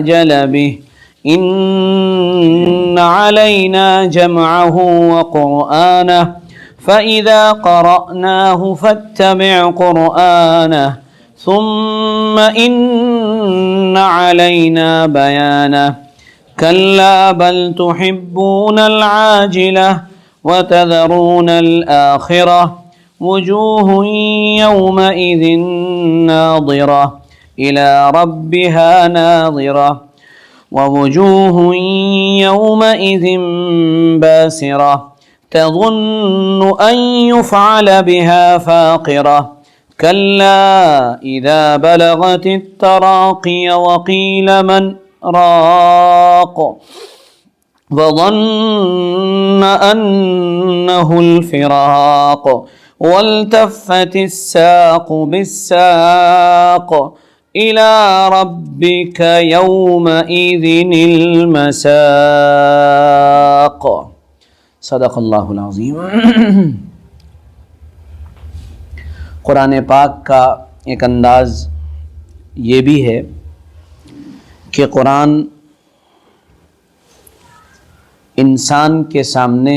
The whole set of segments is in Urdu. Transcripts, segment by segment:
جل به إن علينا جمعه وقرآنه فإذا قرأناه فاتبع قرآنه ثم إن علينا بيانه كلا بل تحبون العاجلة وتذرون الآخرة وجوه يومئذ ناظرة إلى ربها ناظرة ووجوه يومئذ باسرة تظن أن يفعل بها فاقرة كلا إذا بلغت التراقي وقيل من راق وظن أنه الفراق والتفت الساق بالساق إلى ربك يومئذ المساق صدق اللہ العظیم۔ قرآن پاک کا ایک انداز یہ بھی ہے کہ قرآن انسان کے سامنے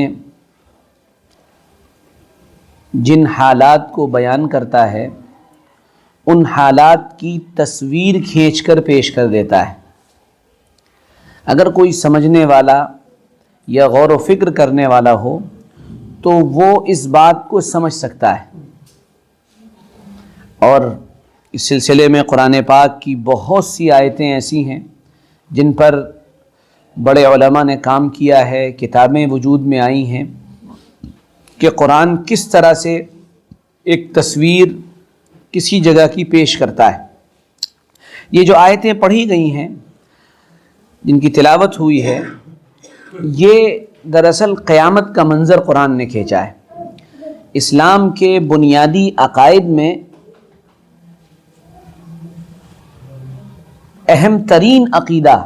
جن حالات کو بیان کرتا ہے ان حالات کی تصویر کھینچ کر پیش کر دیتا ہے۔ اگر کوئی سمجھنے والا یا غور و فکر کرنے والا ہو تو وہ اس بات کو سمجھ سکتا ہے۔ اور اس سلسلے میں قرآن پاک کی بہت سی آیتیں ایسی ہیں جن پر بڑے علماء نے کام کیا ہے، کتابیں وجود میں آئی ہیں کہ قرآن کس طرح سے ایک تصویر کسی جگہ کی پیش کرتا ہے۔ یہ جو آیتیں پڑھی گئی ہیں، جن کی تلاوت ہوئی ہے، یہ دراصل قیامت کا منظر قرآن نے کھینچا ہے۔ اسلام کے بنیادی عقائد میں اہم ترین عقیدہ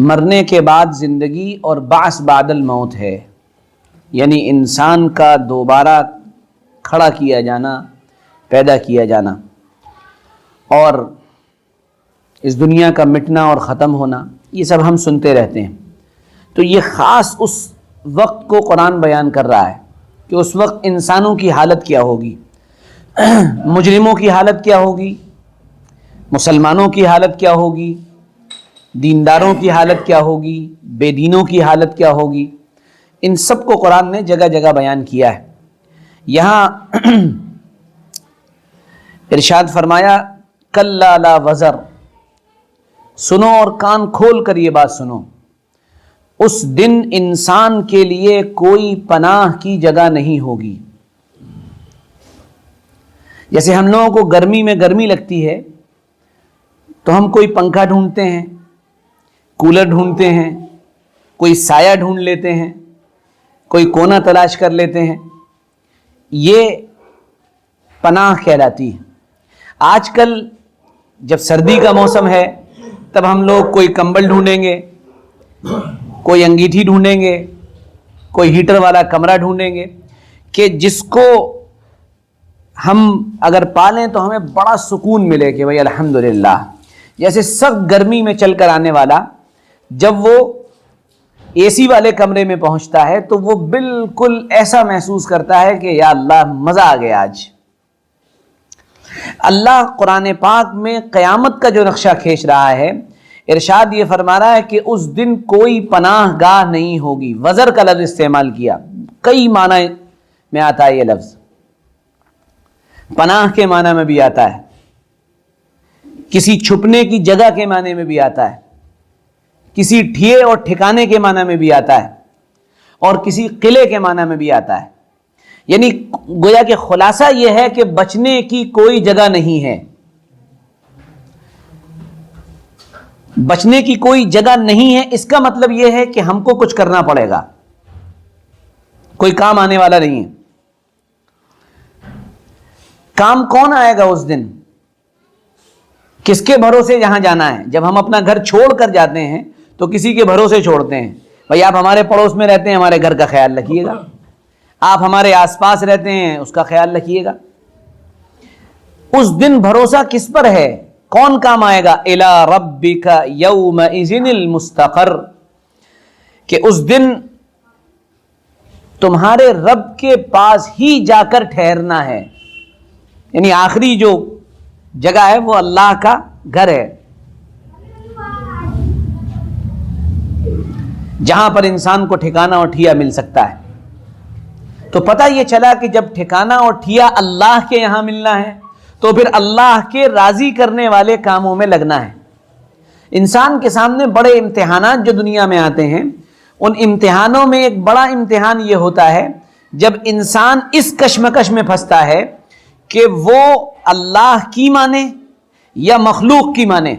مرنے کے بعد زندگی اور بعث بعد الموت ہے، یعنی انسان کا دوبارہ کھڑا کیا جانا، پیدا کیا جانا اور اس دنیا کا مٹنا اور ختم ہونا، یہ سب ہم سنتے رہتے ہیں۔ تو یہ خاص اس وقت کو قرآن بیان کر رہا ہے کہ اس وقت انسانوں کی حالت کیا ہوگی، مجرموں کی حالت کیا ہوگی، مسلمانوں کی حالت کیا ہوگی، دینداروں کی حالت کیا ہوگی، بے دینوں کی حالت کیا ہوگی۔ ان سب کو قرآن نے جگہ جگہ بیان کیا ہے۔ یہاں ارشاد فرمایا کلا لا وزر، سنو اور کان کھول کر یہ بات سنو، اس دن انسان کے لیے کوئی پناہ کی جگہ نہیں ہوگی۔ جیسے ہم لوگوں کو گرمی میں گرمی لگتی ہے تو ہم کوئی پنکھا ڈھونڈتے ہیں، کولر ڈھونڈتے ہیں، کوئی سایہ ڈھونڈ لیتے ہیں، کوئی کونا تلاش کر لیتے ہیں، یہ پناہ کہلاتی ہے۔ آج کل جب سردی کا موسم ہے تب ہم لوگ کوئی کمبل ڈھونڈیں گے، کوئی انگیٹھی ڈھونڈیں گے، کوئی ہیٹر والا کمرہ ڈھونڈیں گے کہ جس کو ہم اگر پالیں تو ہمیں بڑا سکون ملے کہ بھائی الحمدللہ۔ جیسے سخت گرمی میں چل کر آنے والا جب وہ اے سی والے کمرے میں پہنچتا ہے تو وہ بالکل ایسا محسوس کرتا ہے کہ یا اللہ مزہ آ گیا آج۔ اللہ قرآن پاک میں قیامت کا جو نقشہ کھینچ رہا ہے، ارشاد یہ فرما رہا ہے کہ اس دن کوئی پناہ گاہ نہیں ہوگی۔ وزر کا لفظ استعمال کیا، کئی معنی میں آتا ہے یہ لفظ، پناہ کے معنی میں بھی آتا ہے، کسی چھپنے کی جگہ کے معنی میں بھی آتا ہے، کسی ٹھیے اور ٹھکانے کے معنی میں بھی آتا ہے، اور کسی قلعے کے معنی میں بھی آتا ہے۔ یعنی گویا کہ خلاصہ یہ ہے کہ بچنے کی کوئی جگہ نہیں ہے، بچنے کی کوئی جگہ نہیں ہے۔ اس کا مطلب یہ ہے کہ ہم کو کچھ کرنا پڑے گا، کوئی کام آنے والا نہیں ہے۔ کام کون آئے گا اس دن؟ کس کے بھروسے جہاں جانا ہے؟ جب ہم اپنا گھر چھوڑ کر جاتے ہیں تو کسی کے بھروسے چھوڑتے ہیں، بھائی آپ ہمارے پڑوس میں رہتے ہیں، ہمارے گھر کا خیال رکھیے گا، آپ ہمارے آس پاس رہتے ہیں، اس کا خیال رکھیے گا۔ اس دن بھروسہ کس پر ہے؟ کون کام آئے گا؟ الی ربک یومئذ المستقر، کہ اس دن تمہارے رب کے پاس ہی جا کر ٹھہرنا ہے، یعنی آخری جو جگہ ہے وہ اللہ کا گھر ہے، جہاں پر انسان کو ٹھکانہ اور ٹھیا مل سکتا ہے۔ تو پتہ یہ چلا کہ جب ٹھکانہ اور ٹھیا اللہ کے یہاں ملنا ہے تو پھر اللہ کے راضی کرنے والے کاموں میں لگنا ہے۔ انسان کے سامنے بڑے امتحانات جو دنیا میں آتے ہیں، ان امتحانوں میں ایک بڑا امتحان یہ ہوتا ہے جب انسان اس کشمکش میں پھنستا ہے کہ وہ اللہ کی مانے یا مخلوق کی مانے۔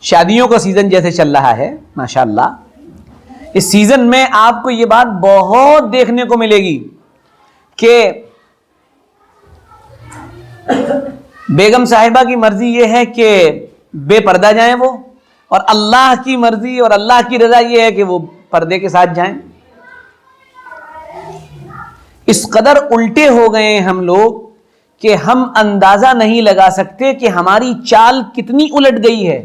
شادیوں کا سیزن جیسے چل رہا ہے ماشاءاللہ، اس سیزن میں آپ کو یہ بات بہت دیکھنے کو ملے گی کہ بیگم صاحبہ کی مرضی یہ ہے کہ بے پردہ جائیں وہ، اور اللہ کی مرضی اور اللہ کی رضا یہ ہے کہ وہ پردے کے ساتھ جائیں۔ اس قدر الٹے ہو گئے ہیں ہم لوگ کہ ہم اندازہ نہیں لگا سکتے کہ ہماری چال کتنی الٹ گئی ہے۔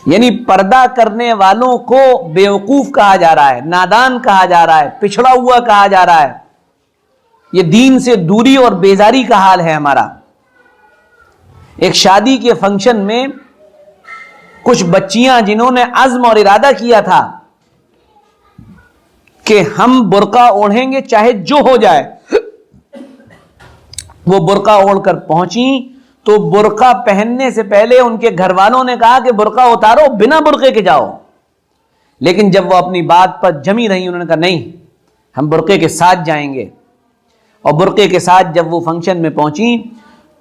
یعنی پردہ کرنے والوں کو بیوقوف کہا جا رہا ہے، نادان کہا جا رہا ہے، پچھڑا ہوا کہا جا رہا ہے۔ یہ دین سے دوری اور بیزاری کا حال ہے ہمارا۔ ایک شادی کے فنکشن میں کچھ بچیاں جنہوں نے عزم اور ارادہ کیا تھا کہ ہم برقع اوڑھیں گے چاہے جو ہو جائے، وہ برقع اوڑھ کر پہنچیں تو برقع پہننے سے پہلے ان کے گھر والوں نے کہا کہ برقع اتارو، بنا برقعے کے جاؤ، لیکن جب وہ اپنی بات پر جمی رہی انہوں نے کہا نہیں، ہم برقعے کے ساتھ جائیں گے۔ اور برقعے کے ساتھ جب وہ فنکشن میں پہنچی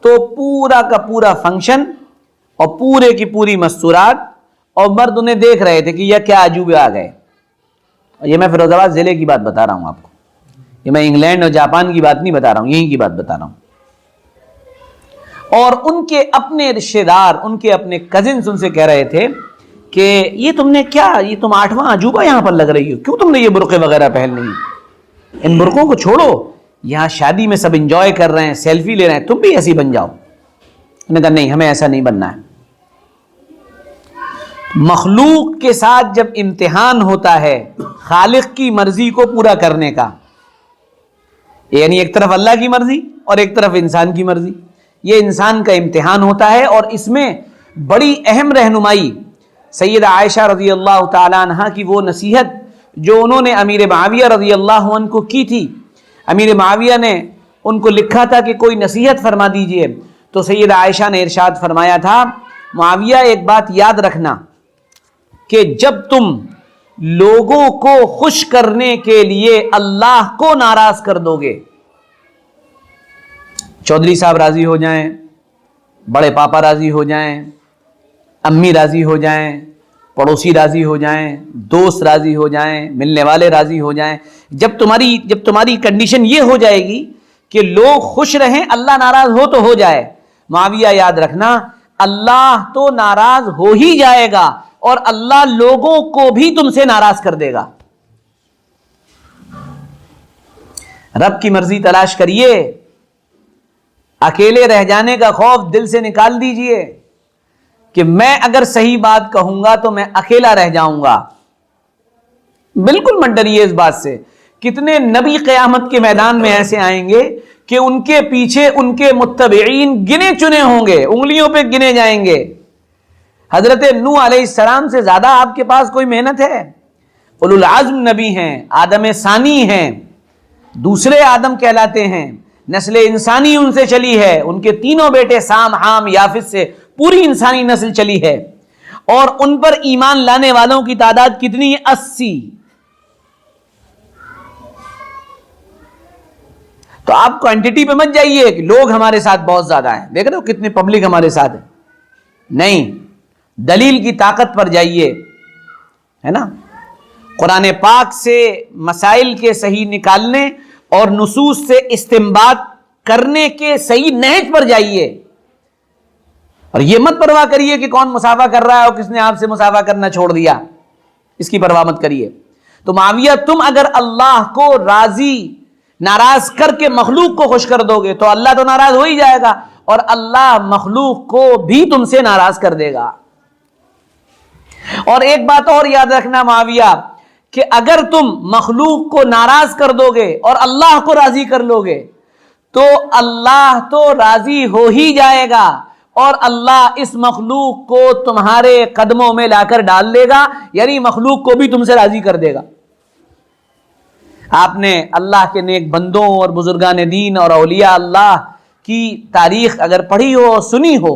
تو پورا کا پورا فنکشن اور پورے کی پوری مستورات، اور مرد انہیں دیکھ رہے تھے کہ یہ کیا عجوبے آ گئے۔ اور یہ میں فیروز آباد ضلع کی بات بتا رہا ہوں آپ کو، یہ میں انگلینڈ اور جاپان کی بات نہیں بتا رہا ہوں، یہیں کی بات بتا رہا ہوں۔ اور ان کے اپنے رشتہ دار، ان کے اپنے کزنز ان سے کہہ رہے تھے کہ یہ تم نے کیا، یہ تم 8واں عجوبہ یہاں پر لگ رہی ہو، کیوں تم نے یہ برقعے وغیرہ پہن لی؟ ان برقعوں کو چھوڑو، یہاں شادی میں سب انجوائے کر رہے ہیں، سیلفی لے رہے ہیں، تم بھی ایسی بن جاؤ۔ انہوں نے کہا نہیں، ہمیں ایسا نہیں بننا ہے۔ مخلوق کے ساتھ جب امتحان ہوتا ہے خالق کی مرضی کو پورا کرنے کا، یعنی ایک طرف اللہ کی مرضی اور ایک طرف انسان کی مرضی، یہ انسان کا امتحان ہوتا ہے۔ اور اس میں بڑی اہم رہنمائی سیدہ عائشہ رضی اللہ تعالی عنہ کی وہ نصیحت جو انہوں نے امیر معاویہ رضی اللہ عنہ کو کی تھی۔ امیر معاویہ نے ان کو لکھا تھا کہ کوئی نصیحت فرما دیجئے، تو سیدہ عائشہ نے ارشاد فرمایا تھا، معاویہ ایک بات یاد رکھنا کہ جب تم لوگوں کو خوش کرنے کے لیے اللہ کو ناراض کر دو گے، چودھری صاحب راضی ہو جائیں، بڑے پاپا راضی ہو جائیں، امی راضی ہو جائیں، پڑوسی راضی ہو جائیں، دوست راضی ہو جائیں، ملنے والے راضی ہو جائیں، جب تمہاری کنڈیشن یہ ہو جائے گی کہ لوگ خوش رہیں، اللہ ناراض ہو تو ہو جائے، معاویہ یاد رکھنا اللہ تو ناراض ہو ہی جائے گا اور اللہ لوگوں کو بھی تم سے ناراض کر دے گا۔ رب کی مرضی تلاش کریے، اکیلے رہ جانے کا خوف دل سے نکال دیجئے کہ میں اگر صحیح بات کہوں گا تو میں اکیلا رہ جاؤں گا۔ بالکل مت ڈریے اس بات سے۔ کتنے نبی قیامت کے میدان میں ایسے آئیں گے کہ ان کے پیچھے ان کے متبعین گنے چنے ہوں گے، انگلیوں پہ گنے جائیں گے۔ حضرت نوح علیہ السلام سے زیادہ آپ کے پاس کوئی محنت ہے؟ اولو العزم نبی ہیں، آدم ثانی ہیں، دوسرے آدم کہلاتے ہیں، نسل انسانی ان سے چلی ہے، ان کے تینوں بیٹے سام، حام، یافس سے پوری انسانی نسل چلی ہے، اور ان پر ایمان لانے والوں کی تعداد کتنی ہے؟ 80۔ تو آپ کوانٹٹی پہ مت جائیے کہ لوگ ہمارے ساتھ بہت زیادہ ہیں، دیکھ رہے ہو کتنی پبلک ہمارے ساتھ ہے، نہیں، دلیل کی طاقت پر جائیے، ہے نا؟ قرآن پاک سے مسائل کے صحیح نکالنے اور نصوص سے استنباط کرنے کے صحیح نہج پر جائیے، اور یہ مت پرواہ کریے کہ کون مسافہ کر رہا ہے اور کس نے آپ سے مسافہ کرنا چھوڑ دیا، اس کی پرواہ مت کریے۔ تو معاویہ تم اگر اللہ کو راضی ناراض کر کے مخلوق کو خوش کر دو گے تو اللہ تو ناراض ہو ہی جائے گا، اور اللہ مخلوق کو بھی تم سے ناراض کر دے گا۔ اور ایک بات اور یاد رکھنا معاویہ، کہ اگر تم مخلوق کو ناراض کر دو گے اور اللہ کو راضی کر لو گے تو اللہ تو راضی ہو ہی جائے گا، اور اللہ اس مخلوق کو تمہارے قدموں میں لا کر ڈال دے گا، یعنی مخلوق کو بھی تم سے راضی کر دے گا۔ آپ نے اللہ کے نیک بندوں اور بزرگان دین اور اولیاء اللہ کی تاریخ اگر پڑھی ہو اور سنی ہو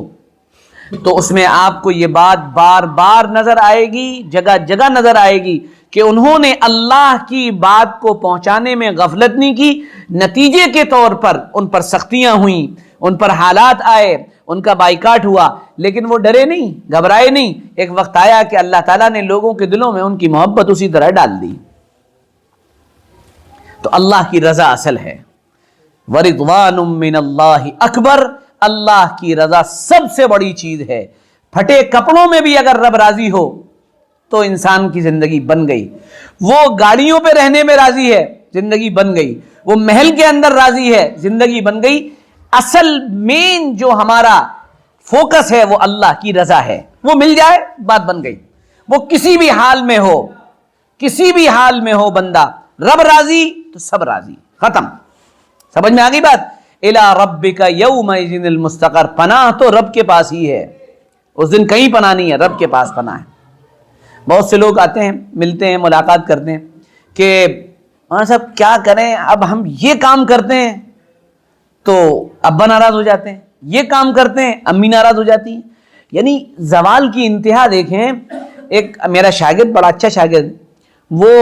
تو اس میں آپ کو یہ بات بار بار نظر آئے گی، جگہ جگہ نظر آئے گی کہ انہوں نے اللہ کی بات کو پہنچانے میں غفلت نہیں کی، نتیجے کے طور پر ان پر سختیاں ہوئیں، ان پر حالات آئے، ان کا بائیکاٹ ہوا، لیکن وہ ڈرے نہیں، گھبرائے نہیں۔ ایک وقت آیا کہ اللہ تعالیٰ نے لوگوں کے دلوں میں ان کی محبت اسی طرح ڈال دی۔ تو اللہ کی رضا اصل ہے، وَرِضْوَانٌ مِّنَ اللَّهِ اکبر، اللہ کی رضا سب سے بڑی چیز ہے۔ پھٹے کپڑوں میں بھی اگر رب راضی ہو تو انسان کی زندگی بن گئی۔ وہ گاڑیوں پہ رہنے میں راضی ہے، زندگی بن گئی۔ وہ محل کے اندر راضی ہے، زندگی بن گئی۔ اصل مین جو ہمارا فوکس ہے وہ اللہ کی رضا ہے، وہ مل جائے بات بن گئی۔ وہ کسی بھی حال میں ہو، کسی بھی حال میں ہو بندہ، رب راضی تو سب راضی، ختم۔ سمجھ میں آگئی بات؟ الی ربک یومئذ المستقر، پناہ تو رب کے پاس ہی ہے، اس دن کہیں پناہ نہیں ہے، رب کے پاس پناہ ہے۔ بہت سے لوگ آتے ہیں، ملتے ہیں، ملاقات کرتے ہیں کہ مولانا صاحب کیا کریں، اب ہم یہ کام کرتے ہیں تو ابا ناراض ہو جاتے ہیں، یہ کام کرتے ہیں امی ناراض ہو جاتی ہیں۔ یعنی زوال کی انتہا دیکھیں۔ ایک میرا شاگرد، بڑا اچھا شاگرد، وہ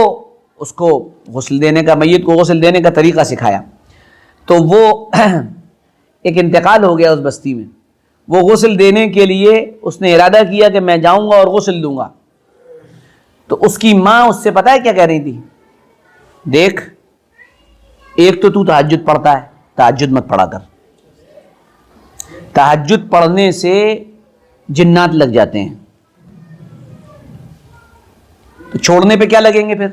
اس کو غسل دینے کا، میت کو غسل دینے کا طریقہ سکھایا، تو وہ ایک انتقال ہو گیا اس بستی میں۔ وہ غسل دینے کے لیے اس نے ارادہ کیا کہ میں جاؤں گا اور غسل دوں گا، تو اس کی ماں اس سے پتہ ہے کیا کہہ رہی تھی؟ دیکھ، ایک تو تہجد پڑھتا ہے، تہجد مت پڑھا کر، تہجد پڑھنے سے جنات لگ جاتے ہیں، تو چھوڑنے پہ کیا لگیں گے پھر؟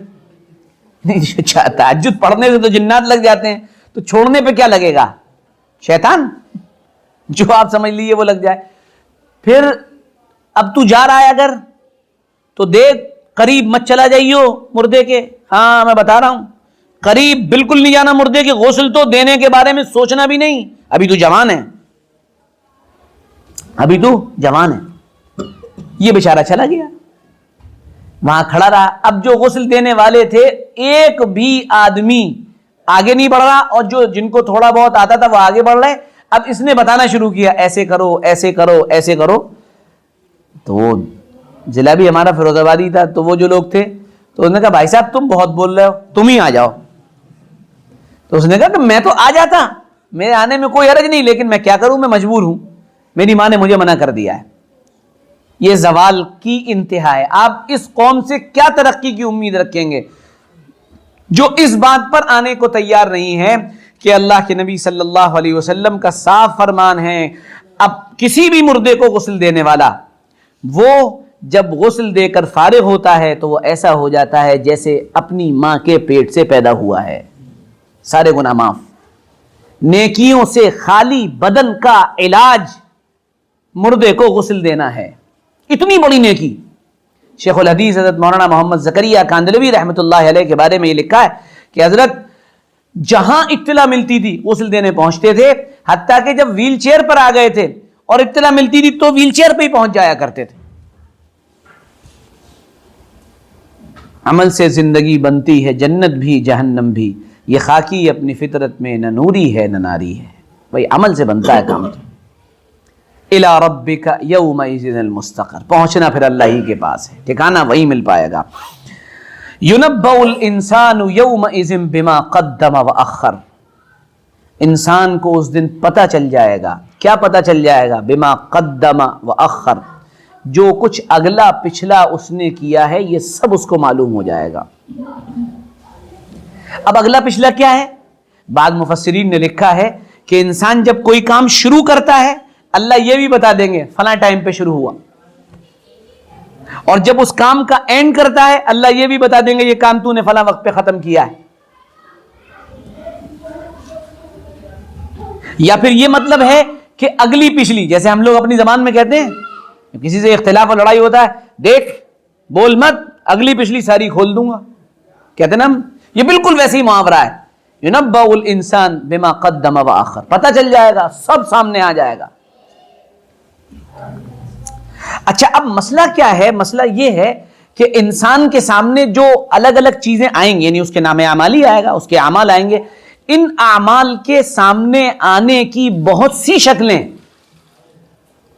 اچھا، تہجد پڑھنے سے تو جنات لگ جاتے ہیں، تو چھوڑنے پہ کیا لگے گا؟ شیطان، جو آپ سمجھ لیجیے وہ لگ جائے۔ پھر اب تو جا رہا ہے اگر، تو دیکھ قریب مت چلا جائیو مردے کے، ہاں میں بتا رہا ہوں، قریب بالکل نہیں جانا مردے کے، غسل تو دینے کے بارے میں سوچنا بھی نہیں، ابھی تو جوان ہے، ابھی تو جوان ہے۔ یہ بیچارہ چلا گیا، وہاں کھڑا رہا۔ اب جو غسل دینے والے تھے ایک بھی آدمی آگے نہیں بڑھ رہا، اور جن کو تھوڑا بہت آتا تھا وہ آگے بڑھ رہے۔ اب اس نے بتانا شروع کیا، ایسے کرو، ایسے کرو، ایسے کرو۔ تو وہ ضلع بھی ہمارا فیروز آبادی تھا، تو وہ جو لوگ تھے تو انہوں نے کہا بھائی صاحب تم بہت بول رہے ہو، تم ہی آ جاؤ۔ تو اس نے کہا کہ میں تو آ جاتا، میرے آنے میں کوئی حرج نہیں، لیکن میں کیا کروں، میں مجبور ہوں، میری ماں نے مجھے منع کر دیا ہے۔ یہ زوال کی انتہا ہے۔ آپ اس قوم سے کیا ترقی کی امید رکھیں گے جو اس بات پر آنے کو تیار نہیں ہے کہ اللہ کے نبی صلی اللہ علیہ وسلم کا صاف فرمان ہے، اب کسی بھی مردے کو غسل دینے والا، وہ جب غسل دے کر فارغ ہوتا ہے تو وہ ایسا ہو جاتا ہے جیسے اپنی ماں کے پیٹ سے پیدا ہوا ہے، سارے گناہ معاف۔ نیکیوں سے خالی بدن کا علاج مردے کو غسل دینا ہے، اتنی بڑی نیکی۔ شیخ الحدیث حضرت مولانا محمد زکریا کاندھلوی رحمۃ اللہ علیہ کے بارے میں یہ لکھا ہے کہ حضرت جہاں اطلاع ملتی تھی غسل دینے پہنچتے تھے، حتیٰ کہ جب ویل چیئر پر آ گئے تھے اور اطلاع ملتی تھی تو ویل چیئر پہ ہی پہنچ جایا کرتے تھے۔ عمل سے زندگی بنتی ہے جنت بھی جہنم بھی، یہ خاکی اپنی فطرت میں نہ نوری ہے نہ ناری ہے۔ بھائی عمل سے بنتا ہے کام۔ الی ربک یومئذ المستقر، پہنچنا پھر اللہ ہی کے پاس ہے، ٹھکانہ وہی مل پائے گا۔ ینبأ الانسان یومئذ بما قدم واخر، انسان کو اس دن پتہ چل جائے گا، کیا پتہ چل جائے گا؟ بما قدم واخر، جو کچھ اگلا پچھلا اس نے کیا ہے یہ سب اس کو معلوم ہو جائے گا۔ اب اگلا پچھلا کیا ہے؟ بعض مفسرین نے لکھا ہے کہ انسان جب کوئی کام شروع کرتا ہے اللہ یہ بھی بتا دیں گے فلاں ٹائم پہ شروع ہوا، اور جب اس کام کا اینڈ کرتا ہے اللہ یہ بھی بتا دیں گے یہ کام تو نے فلاں وقت پہ ختم کیا ہے۔ یا پھر یہ مطلب ہے کہ اگلی پچھلی، جیسے ہم لوگ اپنی زبان میں کہتے ہیں کسی سے اختلاف اور لڑائی ہوتا ہے، دیکھ بول مت، اگلی پچھلی ساری کھول دوں گا، کہتے ہیں نا ہم، یہ بالکل ویسے ہی محاورہ ہے، ينبأ الانسان بما قدم واخر، پتہ چل جائے گا، سب سامنے آ جائے گا۔ اچھا اب مسئلہ کیا ہے؟ مسئلہ یہ ہے کہ انسان کے سامنے جو الگ الگ چیزیں آئیں گی، یعنی اس کے نام اعمال ہی آئے گا، اس کے اعمال آئیں گے، ان اعمال کے سامنے آنے کی بہت سی شکلیں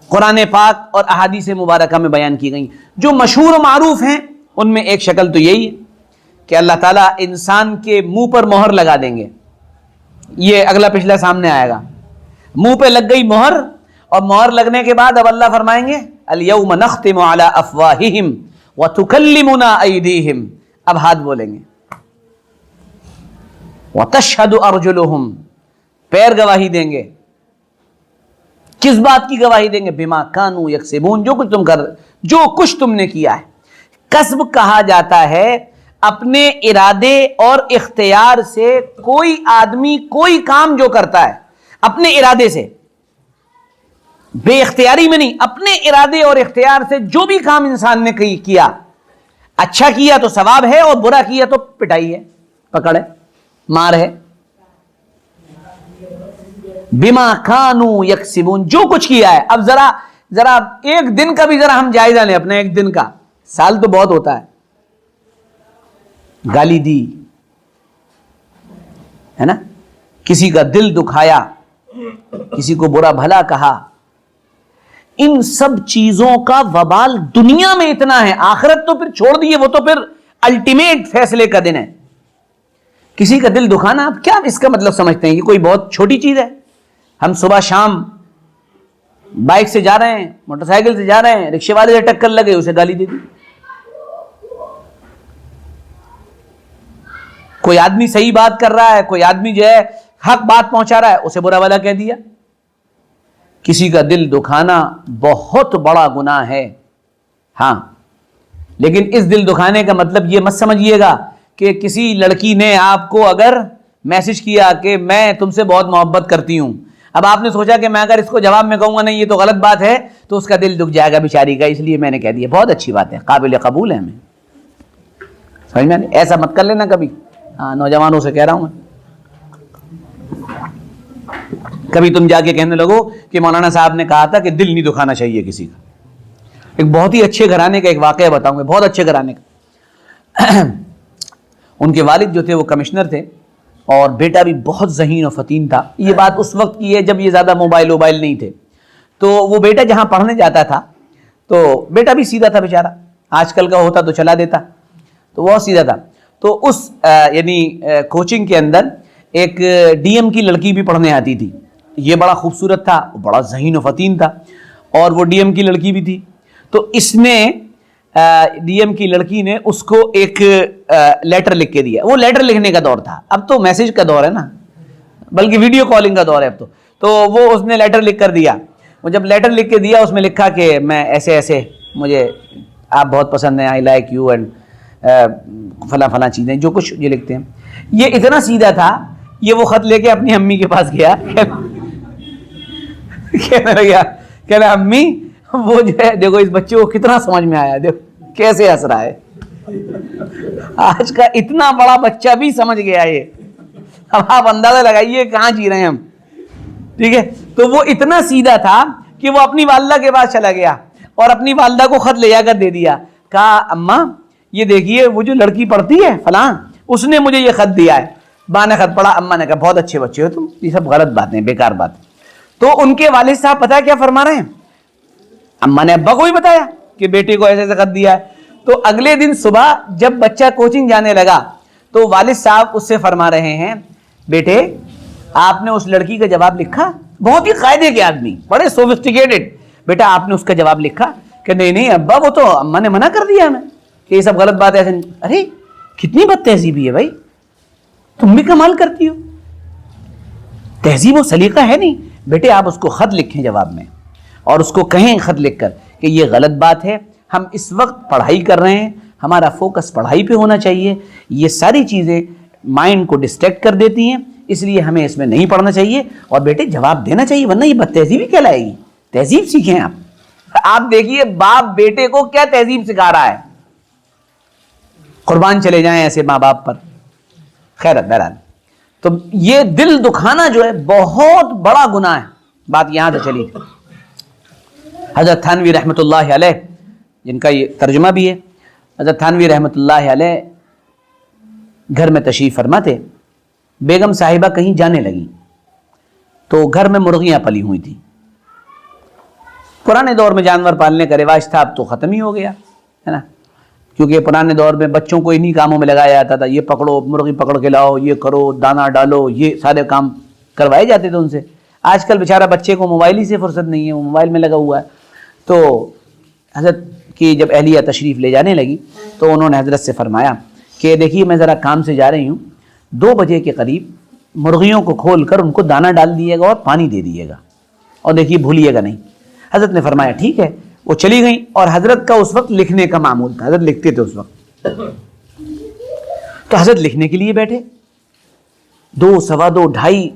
قرآن پاک اور احادیث مبارکہ میں بیان کی گئی۔ جو مشہور و معروف ہیں ان میں ایک شکل تو یہی ہے کہ اللہ تعالیٰ انسان کے منہ پر مہر لگا دیں گے، یہ اگلا پچھلا سامنے آئے گا، منہ پہ لگ گئی مہر، اور مہر لگنے کے بعد اب اللہ فرمائیں گے الیوم نختم علی افواہہم وتکلمنا ایدیہم، اب ہاتھ بولیں گے، وتشہد ارجلہم، پیر گواہی دیں گے، کس بات کی گواہی دیں گے؟ بما کانوا یکسبون، جو کچھ تم نے کیا ہے۔ کسب کہا جاتا ہے اپنے ارادے اور اختیار سے کوئی آدمی کوئی کام جو کرتا ہے اپنے ارادے سے، بے اختیاری میں نہیں، اپنے ارادے اور اختیار سے جو بھی کام انسان نے کیا، اچھا کیا تو ثواب ہے اور برا کیا تو پٹائی ہے، پکڑ ہے، مار ہے۔ بما کانوا یکسبون، جو کچھ کیا ہے۔ اب ذرا ایک دن کا بھی ذرا ہم جائزہ لیں، اپنے ایک دن کا، سال تو بہت ہوتا ہے، گالی دی ہے نا، کسی کا دل دکھایا، کسی کو برا بھلا کہا، ان سب چیزوں کا وبال دنیا میں اتنا ہے، آخرت تو پھر چھوڑ دیے، وہ تو پھر الٹیمیٹ فیصلے کا دن ہے۔ کسی کا دل دکھانا، آپ کیا اس کا مطلب سمجھتے ہیں؟ یہ کوئی بہت چھوٹی چیز ہے؟ ہم صبح شام بائک سے جا رہے ہیں، موٹر سائیکل سے جا رہے ہیں، رکشے والے سے ٹکر لگے، اسے گالی دے دی۔ کوئی آدمی صحیح بات کر رہا ہے، کوئی آدمی جو ہے حق بات پہنچا رہا ہے، اسے برا بھلا کہہ دیا۔ کسی کا دل دکھانا بہت بڑا گناہ ہے، ہاں، لیکن اس دل دکھانے کا مطلب یہ مت سمجھیے گا کہ کسی لڑکی نے آپ کو اگر میسج کیا کہ میں تم سے بہت محبت کرتی ہوں، اب آپ نے سوچا کہ میں اگر اس کو جواب میں کہوں گا نہیں یہ تو غلط بات ہے تو اس کا دل دکھ جائے گا بیچاری کا، اس لیے میں نے کہہ دیا۔ بہت اچھی بات ہے، قابل قبول ہے، ہمیں سمجھ میں نہیں، ایسا مت کر لینا کبھی، ہاں نوجوانوں سے کہہ رہا ہوں میں، کبھی تم جا کے کہنے لگو کہ مولانا صاحب نے کہا تھا کہ دل نہیں دکھانا چاہیے کسی کا۔ ایک بہت ہی اچھے گھرانے کا ایک واقعہ بتاؤں گا، بہت اچھے گھرانے کا۔ ان کے والد جو تھے وہ کمشنر تھے اور بیٹا بھی بہت ذہین و فطین تھا۔ یہ بات اس وقت کی ہے جب یہ زیادہ موبائل نہیں تھے، تو وہ بیٹا جہاں پڑھنے جاتا تھا تو بیٹا بھی سیدھا تھا بیچارہ، آج کل کا ہوتا تو چلا دیتا، تو وہ سیدھا تھا۔ تو اس یعنی کوچنگ کے اندر ایک ڈی ایم کی لڑکی بھی پڑھنے آتی تھی، یہ بڑا خوبصورت تھا، بڑا ذہین و فطین تھا، اور وہ ڈی ایم کی لڑکی بھی تھی۔ تو اس نے ڈی ایم کی لڑکی نے اس کو ایک لیٹر لکھ کے دیا۔ وہ لیٹر لکھنے کا دور تھا، اب تو میسج کا دور ہے نا، بلکہ ویڈیو کالنگ کا دور ہے اب تو وہ اس نے لیٹر لکھ کر دیا۔ وہ جب لیٹر لکھ کے دیا، اس میں لکھا کہ میں ایسے ایسے، مجھے آپ بہت پسند ہیں، آئی لائک یو، اینڈ فلاں فلاں چیزیں، جو کچھ یہ لکھتے ہیں۔ یہ اتنا سیدھا تھا، یہ وہ خط لے کے اپنی امی کے پاس گیا، کہنے لگا، کہنا امی وہ جو ہے دیکھو اس بچے کو کتنا سمجھ میں آیا، دیکھو کیسے ہنس رہا ہے، آج کا اتنا بڑا بچہ بھی سمجھ گیا یہ۔ اب آپ اندازہ لگائیے کہاں جی رہے ہیں ہم، ٹھیک ہے۔ تو وہ اتنا سیدھا تھا کہ وہ اپنی والدہ کے پاس چلا گیا اور اپنی والدہ کو خط لے جا کر دے دیا، کہا اماں یہ دیکھیے وہ جو لڑکی پڑھتی ہے فلاں، اس نے مجھے یہ خط دیا ہے۔ ماں نے خط پڑھا، اماں نے کہا بہت اچھے بچے ہو تم، یہ سب غلط باتیں، بیکار بات۔ تو ان کے والد صاحب پتہ کیا فرما رہے ہیں، اماں نے ابا کو بھی بتایا کہ بیٹے کو ایسے ایسے خط دیا ہے۔ تو اگلے دن صبح جب بچہ کوچنگ جانے لگا تو والد صاحب اس سے فرما رہے ہیں، بیٹے آپ نے اس لڑکی کا جواب لکھا؟ بہت ہی قاعدے کے آدمی، بڑے سوفسٹیکیٹڈ، بیٹا آپ نے اس کا جواب لکھا؟ کہ نہیں نہیں ابا وہ تو اماں نے منع کر دیا ہمیں کہ یہ سب غلط بات ہے، ایسے نہیں۔ ارے کتنی بد تہذیبی ہے بھائی، تم بھی کمال کرتی ہو، تہذیب و سلیقہ ہے نہیں۔ بیٹے آپ اس کو خط لکھیں جواب میں، اور اس کو کہیں خط لکھ کر کہ یہ غلط بات ہے، ہم اس وقت پڑھائی کر رہے ہیں، ہمارا فوکس پڑھائی پہ ہونا چاہیے، یہ ساری چیزیں مائنڈ کو ڈسٹریکٹ کر دیتی ہیں، اس لیے ہمیں اس میں نہیں پڑھنا چاہیے. اور بیٹے جواب دینا چاہیے ورنہ یہ بد تہذیبی کہلائے گی. تہذیب سیکھیں آپ دیکھیے باپ بیٹے کو کیا تہذیب سکھا رہا ہے. قربان چلے جائیں ایسے ماں باپ پر. خیر بہرحال تو یہ دل دکھانا جو ہے بہت بڑا گناہ ہے. بات یہاں سے چلی. حضرت تھانوی رحمۃ اللہ علیہ جن کا یہ ترجمہ بھی ہے, حضرت تھانوی رحمۃ اللہ علیہ گھر میں تشریف فرما تھے. بیگم صاحبہ کہیں جانے لگی تو گھر میں مرغیاں پلی ہوئی تھیں. پرانے دور میں جانور پالنے کا رواج تھا, اب تو ختم ہی ہو گیا ہے نا, کیونکہ پرانے دور میں بچوں کو انہی کاموں میں لگایا جاتا تھا. یہ پکڑو مرغی پکڑ کے لاؤ, یہ کرو, دانہ ڈالو, یہ سارے کام کروائے جاتے تھے ان سے. آج کل بیچارہ بچے کو موبائل ہی سے فرصت نہیں ہے, وہ موبائل میں لگا ہوا ہے. تو حضرت کی جب اہلیہ تشریف لے جانے لگی تو انہوں نے حضرت سے فرمایا کہ دیکھیے میں ذرا کام سے جا رہی ہوں, 2 بجے کے قریب مرغیوں کو کھول کر ان کو دانہ ڈال دیے گا اور پانی دے دیے گا, اور دیکھیے بھولیے گا نہیں. حضرت نے فرمایا ٹھیک ہے. وہ چلی گئیں اور حضرت کا اس وقت لکھنے کا معمول تھا, حضرت لکھتے تھے اس وقت. تو حضرت لکھنے کے لیے بیٹھے, 2, 2:15, 2:30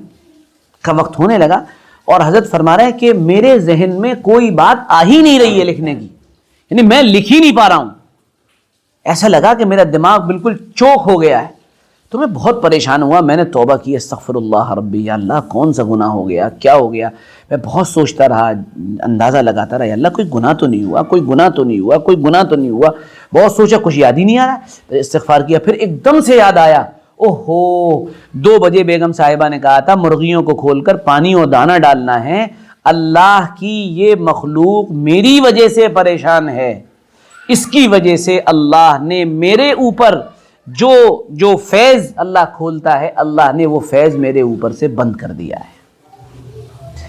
کا وقت ہونے لگا اور حضرت فرما رہے ہیں کہ میرے ذہن میں کوئی بات آ ہی نہیں رہی ہے لکھنے کی, یعنی میں لکھ ہی نہیں پا رہا ہوں. ایسا لگا کہ میرا دماغ بالکل چوک ہو گیا ہے. تو میں بہت پریشان ہوا, میں نے توبہ کی, استغفر اللہ ربی, یا اللہ کون سا گناہ ہو گیا, کیا ہو گیا. میں بہت سوچتا رہا, اندازہ لگاتا رہا, یا اللہ کوئی گناہ تو نہیں ہوا, کوئی گناہ تو نہیں ہوا, کوئی گناہ تو نہیں ہوا. بہت سوچا, کچھ یاد ہی نہیں آ رہا. استغفار کیا, پھر ایک دم سے یاد آیا, اوہو 2 بجے بیگم صاحبہ نے کہا تھا مرغیوں کو کھول کر پانی اور دانہ ڈالنا ہے. اللہ کی یہ مخلوق میری وجہ سے پریشان ہے, اس کی وجہ سے اللہ نے میرے اوپر جو فیض اللہ کھولتا ہے, اللہ نے وہ فیض میرے اوپر سے بند کر دیا ہے.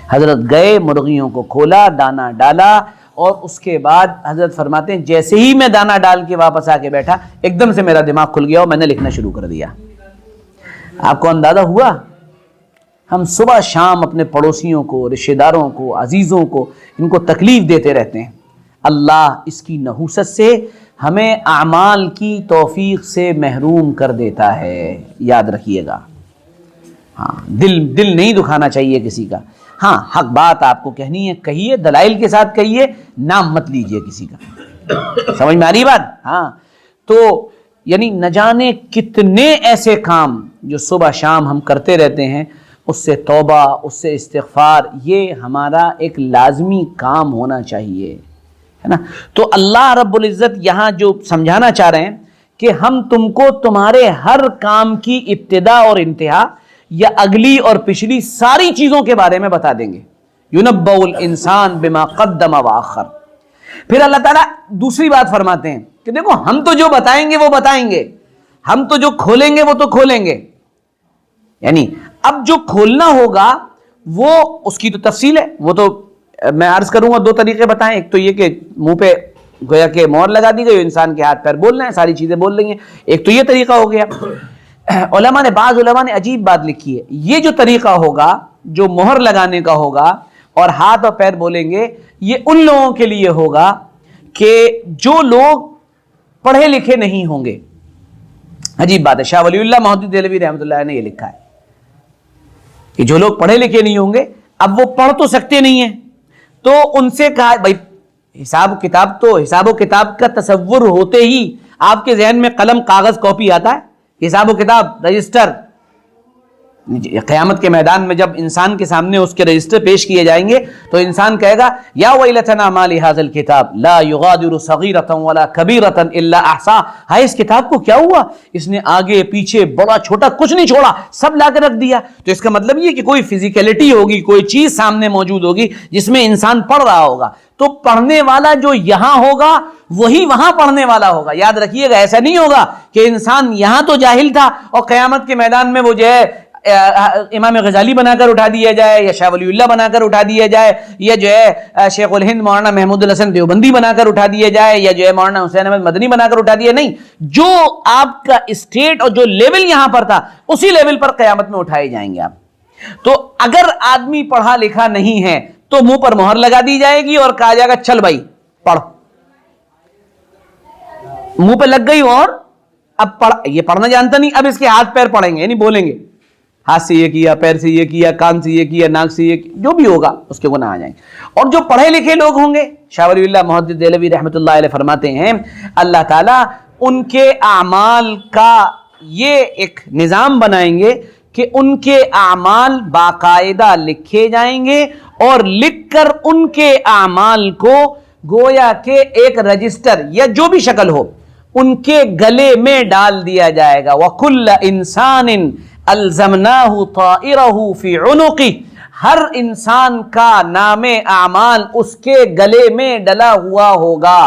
حضرت گئے, مرغیوں کو کھولا, دانہ ڈالا, اور اس کے بعد حضرت فرماتے ہیں جیسے ہی میں دانہ ڈال کے واپس آ کے بیٹھا, ایک دم سے میرا دماغ کھل گیا اور میں نے لکھنا شروع کر دیا. آپ کو اندازہ ہوا, ہم صبح شام اپنے پڑوسیوں کو, رشتہ داروں کو, عزیزوں کو, ان کو تکلیف دیتے رہتے ہیں. اللہ اس کی نحوست سے ہمیں اعمال کی توفیق سے محروم کر دیتا ہے. یاد رکھیے گا. ہاں, دل نہیں دکھانا چاہیے کسی کا. ہاں, حق بات آپ کو کہنی ہے, کہیے, دلائل کے ساتھ کہیے, نام مت لیجئے کسی کا. سمجھ میں آ رہی بات؟ ہاں. تو یعنی نہ جانے کتنے ایسے کام جو صبح شام ہم کرتے رہتے ہیں, اس سے توبہ, اس سے استغفار, یہ ہمارا ایک لازمی کام ہونا چاہیے, ہے نا. تو اللہ رب العزت یہاں جو سمجھانا چاہ رہے ہیں کہ ہم تم کو تمہارے ہر کام کی ابتدا اور انتہا یا اگلی اور پچھلی ساری چیزوں کے بارے میں بتا دیں گے. یُنَبَّأُ الْإِنسَانُ بِمَا قَدَّمَ وَأَخَّرَ. پھر اللہ تعالیٰ دوسری بات فرماتے ہیں کہ دیکھو ہم تو جو بتائیں گے وہ بتائیں گے, ہم تو جو کھولیں گے وہ تو کھولیں گے. یعنی اب جو کھولنا ہوگا وہ اس کی تو تفصیل ہے, وہ تو میں عرض کروں گا 2 طریقے بتائیں. ایک تو یہ کہ منہ پہ گویا کہ مہر لگا دی گئی, انسان کے ہاتھ پیر بول رہے ہیں, ساری چیزیں بول رہی ہیں. ایک تو یہ طریقہ ہو گیا. بعض علماء نے عجیب بات لکھی ہے, یہ جو طریقہ ہوگا جو مہر لگانے کا ہوگا اور ہاتھ اور پیر بولیں گے, یہ ان لوگوں کے لیے ہوگا کہ جو لوگ پڑھے لکھے نہیں ہوں گے. عجیب بات ہے, شاہ ولی اللہ محدود دہلوی رحمۃ اللہ نے یہ لکھا ہے کہ جو لوگ پڑھے لکھے نہیں ہوں گے, اب وہ پڑھ تو سکتے نہیں ہیں, تو ان سے کہا بھائی حساب و کتاب کا تصور ہوتے ہی آپ کے ذہن میں قلم, کاغذ, کاپی آتا ہے. حساب و کتاب, رجسٹر, قیامت کے میدان میں جب انسان کے سامنے اس کے رجسٹر پیش کیے جائیں گے تو انسان کہے گا یا ویلتنا ما لہذا الکتاب لا یغادر صغیرۃ ولا کبیرۃ الا احصاها. ہائے اس کتاب کو کیا ہوا, اس نے آگے پیچھے بڑا چھوٹا کچھ نہیں چھوڑا, سب لا کے رکھ دیا. تو اس کا مطلب یہ کہ کوئی فزیکلٹی ہوگی, کوئی چیز سامنے موجود ہوگی جس میں انسان پڑھ رہا ہوگا. تو پڑھنے والا جو یہاں ہوگا وہی وہاں پڑھنے والا ہوگا. یاد رکھیے گا, ایسا نہیں ہوگا کہ انسان یہاں تو جاہل تھا اور قیامت کے میدان میں وہ جو ہے امام غزالی بنا کر اٹھا دیا جائے, یا شاہ ولی اللہ بنا کر اٹھا دیا جائے, یا جو ہے شیخ الہند مولانا محمود الحسن دیوبندی بنا کر اٹھا دیا جائے, یا جو ہے مولانا حسین احمد مدنی بنا کر اٹھا دیا. نہیں, جو آپ کا اسٹیٹ اور جو لیول یہاں پر تھا اسی لیول پر قیامت میں اٹھائے جائیں گے آپ. تو اگر آدمی پڑھا لکھا نہیں ہے تو منہ پر مہر لگا دی جائے گی اور کہا جائے گا چل بھائی پڑھ. منہ پہ لگ گئی اور اب یہ پڑھنا جانتا نہیں, اب اس کے ہاتھ پیر پڑھیں گے, یعنی بولیں گے. ہاتھ سے یہ کیا، پیر سے یہ کیا، کان سے یہ کیا، ناک سے یہ کیا، جو بھی ہوگا اس کے گناہ آ جائیں گے۔ اور جو پڑھے لکھے لوگ ہوں گے، شاہ ولی اللہ محدث دہلوی رحمۃ اللہ علیہ فرماتے ہیں اللہ تعالیٰ ان کے اعمال کا یہ ایک نظام بنائیں گے کہ ان کے اعمال باقاعدہ لکھے جائیں گے، اور لکھ کر ان کے اعمال کو گویا کہ ایک رجسٹر یا جو بھی شکل ہو ان کے گلے میں ڈال دیا جائے گا۔ وَكُلَّ إِنسَانٍ أَلْزَمْنَاهُ طَائِرَهُ فِي عُنُقِهِ، ہر انسان کا نام اعمال اس کے گلے میں ڈلا ہوا ہوگا۔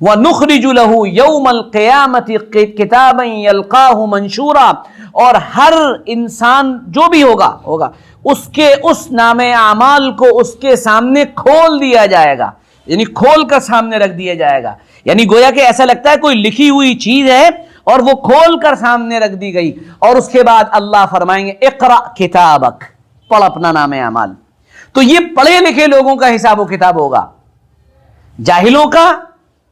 وَنُخْرِجُ لَهُ يَوْمَ الْقِيَامَةِ كِتَابًا يَلْقَاهُ مَنْشُورًا، اور ہر انسان جو بھی ہوگا اس کے اس نام اعمال کو اس کے سامنے کھول دیا جائے گا، یعنی کھول کر سامنے رکھ دیا جائے گا، یعنی گویا کہ ایسا لگتا ہے کوئی لکھی ہوئی چیز ہے اور وہ کھول کر سامنے رکھ دی گئی، اور اس کے بعد اللہ فرمائیں گے اقرأ کتابک، پڑھ اپنا نام اعمال۔ تو یہ پڑھے لکھے لوگوں کا حساب و کتاب ہوگا، جاہلوں کا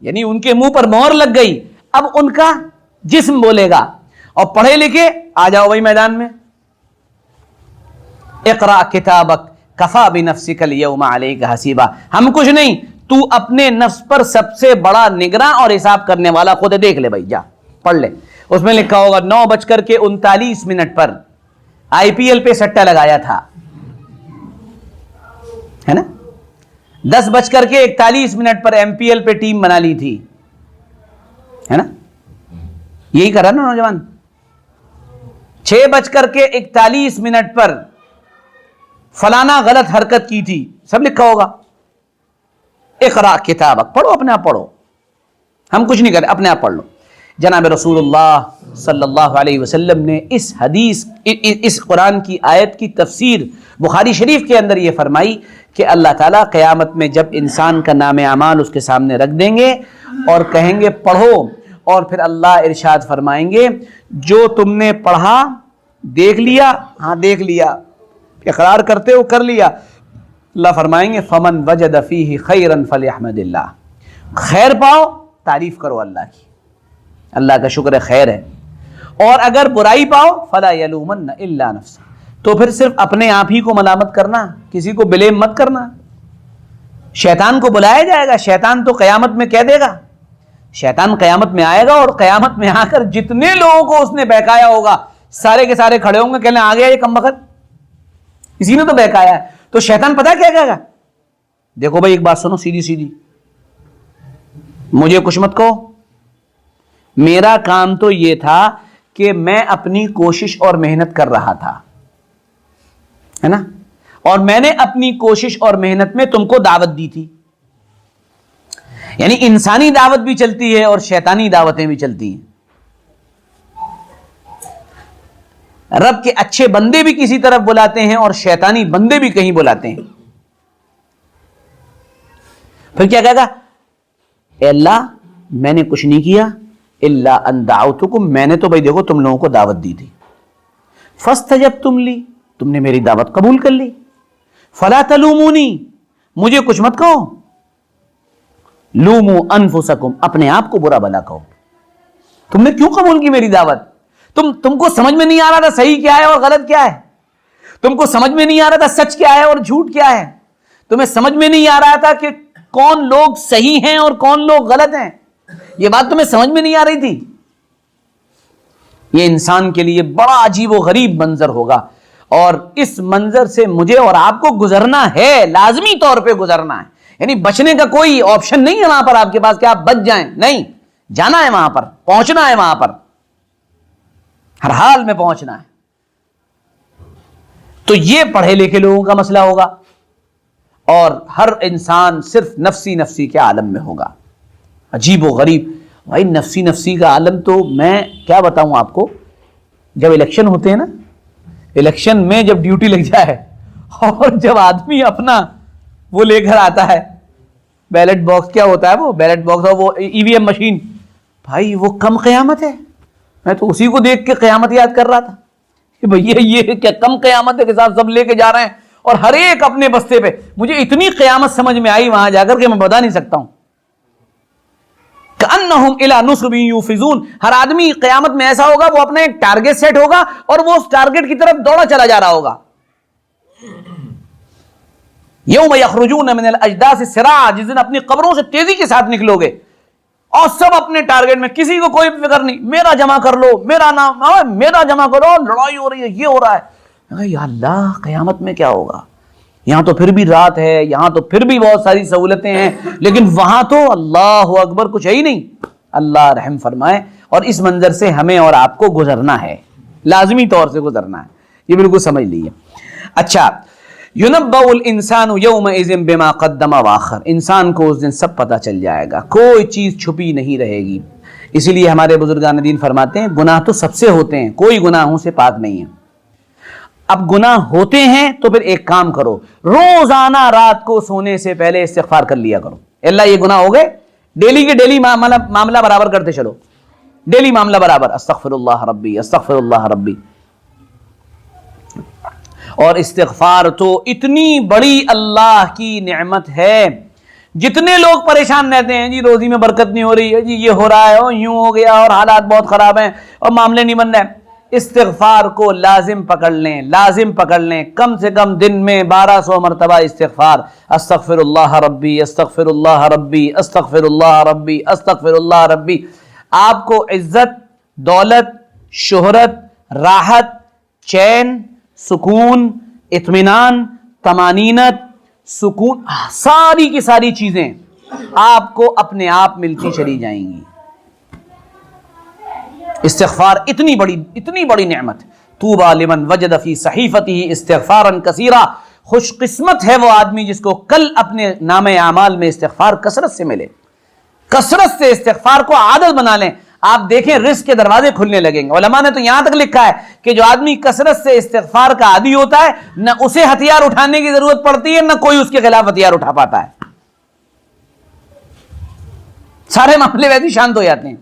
یعنی ان کے منہ پر مہر لگ گئی، اب ان کا جسم بولے گا، اور پڑھے لکھے آ جاؤ بھائی میدان میں، اقرأ کتابک کفا بنفسک الیوم علیک حسیبا، ہم کچھ نہیں، تو اپنے نفس پر سب سے بڑا نگراں اور حساب کرنے والا خود ہے، دیکھ لے بھائی، جا پڑھ لے۔ اس میں لکھا ہوگا 9:39 پر آئی پی ایل پہ سٹا لگایا تھا، ہے نا، 10:41 پر ایم پی ایل پہ ٹیم بنا لی تھی، ہے نا، یہی کرا نا نوجوان۔ 6:41 پر فلانا غلط حرکت کی تھی، سب لکھا ہوگا۔ اقرا کتابک، پڑھو اپنے آپ پڑھو، ہم کچھ نہیں کریں، اپنے آپ پڑھ لو۔ جناب رسول اللہ صلی اللہ علیہ وسلم نے اس حدیث اس قرآن کی آیت کی تفسیر بخاری شریف کے اندر یہ فرمائی کہ اللہ تعالیٰ قیامت میں جب انسان کا نام اعمال اس کے سامنے رکھ دیں گے اور کہیں گے پڑھو، اور پھر اللہ ارشاد فرمائیں گے جو تم نے پڑھا دیکھ لیا، ہاں دیکھ لیا، اقرار کرتے ہو کر لیا، اللہ فرمائیں گے فمن وجد فیہ خیرا فلیحمد اللہ، خیر پاؤ تعریف کرو اللہ کی، اللہ کا شکر ہے خیر ہے، اور اگر برائی پاؤ فلا یلومن الا نفسہ، تو پھر صرف اپنے آپ ہی کو ملامت کرنا، کسی کو بلیم مت کرنا۔ شیطان کو بلایا جائے گا، شیطان تو قیامت میں کہہ دے گا، شیطان قیامت میں آئے گا اور قیامت میں آ کر جتنے لوگوں کو اس نے بہکایا ہوگا سارے کے سارے کھڑے ہوں گے، کہنے آ گیا یہ کمبخت، اسی نے تو بہکایا ہے۔ تو شیطان پتہ کیا کہے گا، دیکھو بھائی ایک بات سنو سیدھی سیدھی، مجھے کچھ مت کہو، میرا کام تو یہ تھا کہ میں اپنی کوشش اور محنت کر رہا تھا، ہے نا، اور میں نے اپنی کوشش اور محنت میں تم کو دعوت دی تھی، یعنی انسانی دعوت بھی چلتی ہے اور شیطانی دعوتیں بھی چلتی ہیں۔ رب کے اچھے بندے بھی کسی طرف بلاتے ہیں اور شیطانی بندے بھی کہیں بلاتے ہیں۔ پھر کیا کہے گا، اے اللہ میں نے کچھ نہیں کیا الا ان دعوتکم، میں نے تو بھائی دیکھو تم لوگوں کو دعوت دی تھی، فاستجبتم لی، تم نے میری دعوت قبول کر لی، فلا تلومونی، مجھے کچھ مت کہو، لوموا انفسکم، اپنے آپ کو برا بھلا کہو، تم نے کیوں قبول کی میری دعوت، تم کو سمجھ میں نہیں آ رہا تھا صحیح کیا ہے اور غلط کیا ہے، تم کو سمجھ میں نہیں آ رہا تھا سچ کیا ہے اور جھوٹ کیا ہے، تمہیں سمجھ میں نہیں آ رہا تھا کہ کون لوگ صحیح ہیں اور کون لوگ غلط ہیں، یہ بات تمہیں سمجھ میں نہیں آ رہی تھی۔ یہ انسان کے لیے بڑا عجیب و غریب منظر ہوگا، اور اس منظر سے مجھے اور آپ کو گزرنا ہے، لازمی طور پہ گزرنا ہے، یعنی بچنے کا کوئی آپشن نہیں ہے وہاں پر آپ کے پاس کہ آپ بچ جائیں، نہیں، جانا ہے وہاں پر، پہنچنا ہے وہاں پر، ہر حال میں پہنچنا ہے۔ تو یہ پڑھے لکھے لوگوں کا مسئلہ ہوگا، اور ہر انسان صرف نفسی نفسی کے عالم میں ہوگا۔ عجیب و غریب بھائی، نفسی نفسی کا عالم تو میں کیا بتاؤں آپ کو، جب الیکشن ہوتے ہیں نا، الیکشن میں جب ڈیوٹی لگ جائے اور جب آدمی اپنا وہ لے کر آتا ہے بیلٹ باکس، کیا ہوتا ہے وہ بیلٹ باکس اور وہ ای وی ایم مشین، بھائی وہ کم قیامت ہے، میں تو اسی کو دیکھ کے قیامت یاد کر رہا تھا کہ بھئی یہ کیا کم قیامت ہے کہ صاحب سب لے کے جا رہے ہیں اور ہر ایک اپنے بستے پہ، مجھے اتنی قیامت سمجھ میں آئی وہاں جا کر کہ میں بتا نہیں سکتا ہوں۔ کأنہم الی نصب یوفزون. ہر آدمی قیامت میں ایسا ہوگا وہ اپنا ایک ٹارگٹ سیٹ ہوگا اور وہ اس ٹارگٹ کی طرف دوڑا چلا جا رہا ہوگا. یوم یخرجون من الاجداث سراعا, جس دن اپنی قبروں سے تیزی کے ساتھ نکلو گے اور سب اپنے ٹارگٹ میں, کسی کو کوئی فکر نہیں, میرا جمع کر لو, میرا نام, میرا جمع کرو, لڑائی ہو رہی ہے, یہ ہو رہا ہے. یا اللہ قیامت میں کیا ہوگا؟ یہاں تو پھر بھی رات ہے, یہاں تو پھر بھی بہت ساری سہولتیں ہیں, لیکن وہاں تو اللہ اکبر کچھ ہے ہی نہیں. اللہ رحم فرمائے. اور اس منظر سے ہمیں اور آپ کو گزرنا ہے, لازمی طور سے گزرنا ہے, یہ بالکل سمجھ لیجیے. اچھا, یُنَبَّأُ الْإِنسَانُ يَوْمَئِذٍ بِمَا قَدَّمَ وَأَخَّرَ, انسان کو اس دن سب پتہ چل جائے گا, کوئی چیز چھپی نہیں رہے گی. اسی لیے ہمارے بزرگان دین فرماتے ہیں گناہ تو سب سے ہوتے ہیں, کوئی گناہوں سے پاک نہیں ہے. اب گناہ ہوتے ہیں تو پھر ایک کام کرو, روزانہ رات کو سونے سے پہلے استغفار کر لیا کرو. اللہ یہ گناہ ہو گئے, ڈیلی کے ڈیلی معاملہ برابر کرتے چلو, ڈیلی معاملہ برابر, استغفر اللہ ربی, استغفر اللہ ربی. اور استغفار تو اتنی بڑی اللہ کی نعمت ہے. جتنے لوگ پریشان رہتے ہیں, جی روزی میں برکت نہیں ہو رہی ہے, جی یہ ہو رہا ہے, اور یوں ہو گیا, اور حالات بہت خراب ہیں, اور معاملے نہیں بن رہے, استغفار کو لازم پکڑ لیں, لازم پکڑ لیں. کم سے کم دن میں 1200 مرتبہ استغفار, استغفر اللہ ربی, استغفر اللہ ربی, استغفر اللہ ربی, استغفر اللہ ربی. آپ کو عزت, دولت, شہرت, راحت, چین, سکون, اطمینان, طمانینت, سکون, ساری کی ساری چیزیں آپ کو اپنے آپ ملتی چلی جائیں گی. استغفار اتنی بڑی نعمت. طوبی لمن وجد فی صحیفتہ استغفارا کثیرا, خوش قسمت ہے وہ آدمی جس کو کل اپنے نام اعمال میں استغفار کثرت سے ملے. کثرت سے استغفار کو عادت بنا لیں, آپ دیکھیں رزق کے دروازے کھلنے لگیں گے. علماء نے تو یہاں تک لکھا ہے کہ جو آدمی کثرت سے استغفار کا عادی ہوتا ہے, نہ اسے ہتھیار اٹھانے کی ضرورت پڑتی ہے, نہ کوئی اس کے خلاف ہتھیار اٹھا پاتا ہے. سارے معاملے ویسے شانت ہو جاتے ہیں.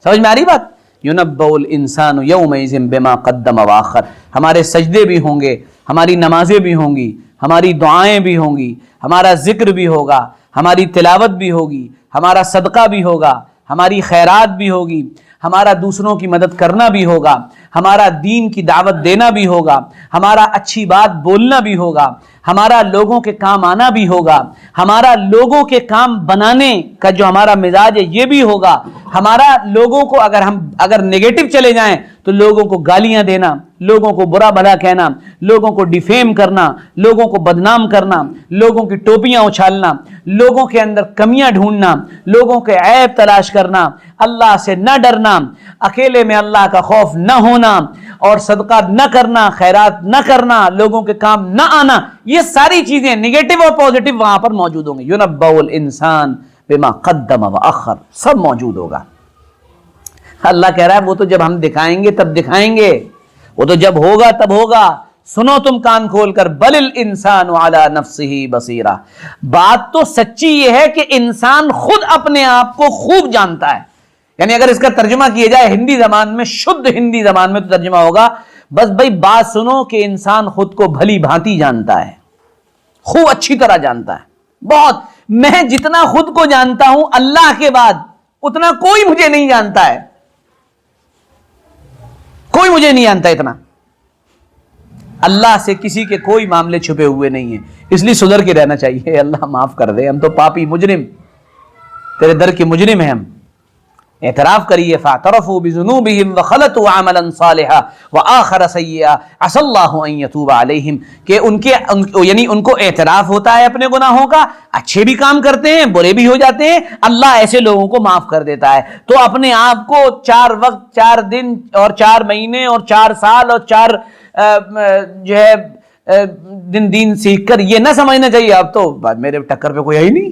سمجھ میں آ رہی بات؟ یُنَبَّأُ الْإِنسَانُ يَوْمَئِذٍ بِمَا قَدَّمَ وَأَخَّرَ. ہمارے سجدے بھی ہوں گے, ہماری نمازیں بھی ہوں گی, ہماری دعائیں بھی ہوں گی, ہمارا ذکر بھی ہوگا, ہماری تلاوت بھی ہوگی, ہمارا صدقہ بھی ہوگا, ہماری خیرات بھی ہوگی, ہمارا دوسروں کی مدد کرنا بھی ہوگا, ہمارا دین کی دعوت دینا بھی ہوگا, ہمارا اچھی بات بولنا بھی ہوگا, ہمارا لوگوں کے کام آنا بھی ہوگا, ہمارا لوگوں کے کام بنانے کا جو ہمارا مزاج ہے یہ بھی ہوگا. ہمارا لوگوں کو اگر نیگیٹو چلے جائیں تو لوگوں کو گالیاں دینا, لوگوں کو برا بھلا کہنا, لوگوں کو ڈیفیم کرنا, لوگوں کو بدنام کرنا, لوگوں کی ٹوپیاں اچھالنا, لوگوں کے اندر کمیاں ڈھونڈنا, لوگوں کے عیب تلاش کرنا, اللہ سے نہ ڈرنا, اکیلے میں اللہ کا خوف نہ ہونا, اور صدقہ نہ کرنا, خیرات نہ کرنا, لوگوں کے کام نہ آنا, یہ ساری چیزیں نیگیٹو اور پازیٹو وہاں پر موجود ہوں گے. یُنَبَّأُ الْإِنسَانُ بِمَا قَدَّمَ وَأَخَّرَ, سب موجود ہوگا. اللہ کہہ رہا ہے وہ تو جب ہم دکھائیں گے تب دکھائیں گے, وہ تو جب ہوگا تب ہوگا. سنو تم کان کھول کر, بل الانسان علی نفسہ بصیرہ. بات تو سچی یہ ہے کہ انسان خود اپنے آپ کو خوب جانتا ہے. یعنی اگر اس کا ترجمہ کیا جائے ہندی زبان میں, شدھ ہندی زبان میں, تو ترجمہ ہوگا بس بھائی بات سنو کہ انسان خود کو بھلی بھانتی جانتا ہے, خوب اچھی طرح جانتا ہے. بہت, میں جتنا خود کو جانتا ہوں اللہ کے بعد اتنا کوئی مجھے نہیں جانتا ہے, کوئی مجھے نہیں جانتا اتنا. اللہ سے کسی کے کوئی معاملے چھپے ہوئے نہیں ہیں, اس لیے سدھر کے رہنا چاہیے. اللہ معاف کر دے, ہم تو پاپی مجرم, تیرے در کے مجرم ہیں ہم. اعتراف کریے, فاعترفوا بذنوبہم وخلطوا عملا صالحا وآخر سیئا عسى اللہ ان یتوب علیہم, کہ یعنی ان کو اعتراف ہوتا ہے اپنے گناہوں کا, اچھے بھی کام کرتے ہیں, برے بھی ہو جاتے ہیں, اللہ ایسے لوگوں کو معاف کر دیتا ہے. تو اپنے آپ کو 4 وقت, 4 دن اور 4 مہینے اور 4 سال اور 4 جو ہے دین سیکھ کر یہ نہ سمجھنا چاہیے اب تو میرے ٹکر پہ کوئی ہے ہی نہیں.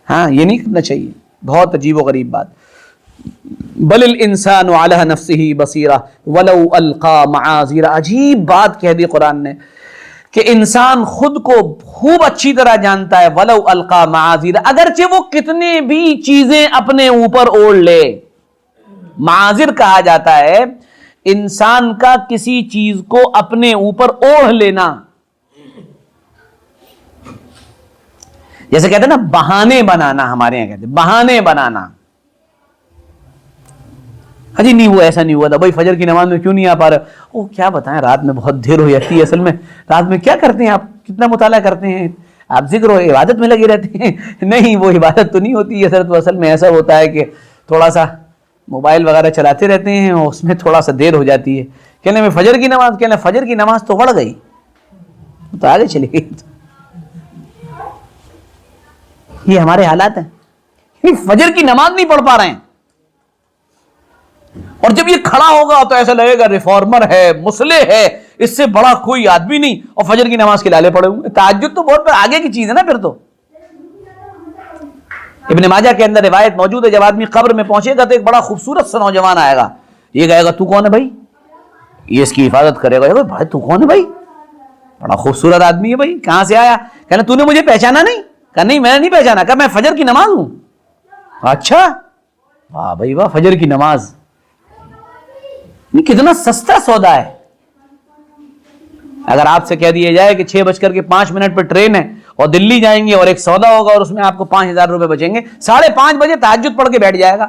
ہاں, یہ نہیں کرنا چاہیے. بہت عجیب و غریب بات. بل الانسان علی نفسہ بصیرہ ولو القا معاذیرہ. عجیب بات کہہ دی قرآن نے کہ انسان خود کو خوب اچھی طرح جانتا ہے. ولو القا معاذیرہ, اگرچہ وہ کتنے بھی چیزیں اپنے اوپر اوڑھ لے. معاذر کہا جاتا ہے انسان کا کسی چیز کو اپنے اوپر اوڑھ لینا. جیسے کہتے ہیں نا بہانے بنانا, ہمارے یہاں کہتے ہیں بہانے بنانا. جی نہیں وہ ایسا نہیں ہوا تھا بھائی، فجر کی نماز میں کیوں نہیں آ پا رہے؟ او کیا بتائیں، رات میں بہت دیر ہو جاتی ہے، اصل میں رات میں کیا کرتے ہیں آپ، کتنا مطالعہ کرتے ہیں آپ، ذکر و عبادت میں لگے رہتے ہیں؟ نہیں وہ عبادت تو نہیں ہوتی ہے سر، تو اصل میں ایسا ہوتا ہے کہ تھوڑا سا موبائل وغیرہ چلاتے رہتے ہیں اور اس میں تھوڑا سا دیر ہو جاتی ہے. کہنے میں فجر کی نماز، کہنے فجر کی نماز تو بڑھ گئی، تو آگے چلی گئی. یہ ہمارے حالات ہیں، فجر کی نماز نہیں پڑھ پا رہے ہیں، اور جب یہ کھڑا ہوگا تو ایسا لگے گا ریفارمر ہے، مسلح ہے، اس سے بڑا کوئی آدمی نہیں، اور فجر کی نماز کے لالے پڑے ہوئے. تہجد تو بہت آگے کی چیز ہے نا پھر تو. ابن ماجہ کے اندر روایت موجود ہے، جب آدمی قبر میں پہنچے گا تو ایک بڑا خوبصورت سا نوجوان آئے گا، یہ کہے گا تو کون ہے بھائی؟ یہ اس کی حفاظت کرے گا، بھائی تو کون ہے بھائی؟ بڑا خوبصورت آدمی ہے بھائی، کہاں سے آیا؟ کہنا تو نے مجھے پہچانا نہیں؟ کہا نہیں میں نے نہیں پہچانا. کہا میں فجر کی نماز ہوں. اچھا واہ بھائی واہ، فجر کی نماز کتنا سستا سودا ہے. اگر آپ سے کہہ دیا جائے کہ 6:05 پہ ٹرین ہے اور دلی جائیں گے اور ایک سودا ہوگا اور اس میں آپ کو 5,000 روپے بچیں گے، 5:30 بجے تہجد پڑھ کے بیٹھ جائے گا.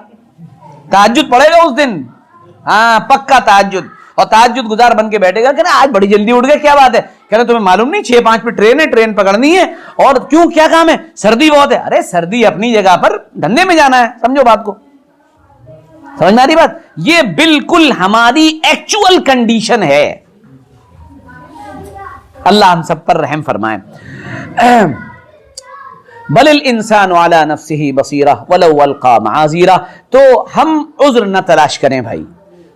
تہجد پڑھے گا اس دن، ہاں پکا تہجد، اور تہجد گزار بن کے بیٹھے گا کہ نا آج بڑی جلدی اٹھ گئے، کیا بات ہے؟ کہنا تمہیں معلوم نہیں 6:05 پہ ٹرین ہے، ٹرین پکڑنی ہے. اور کیوں کیا کام ہے؟ سردی بہت ہے. ارے سردی اپنی جگہ پر، دھندے میں جانا ہے، سمجھو بات کو. سمجھ میں آ رہی بات؟ یہ بالکل ہماری ایکچوئل کنڈیشن ہے. اللہ ہم سب پر رحم فرمائے. بل الانسان علی نفسہ بصیرہ ولو القی معاذیرہ. تو ہم عذر نہ تلاش کریں بھائی،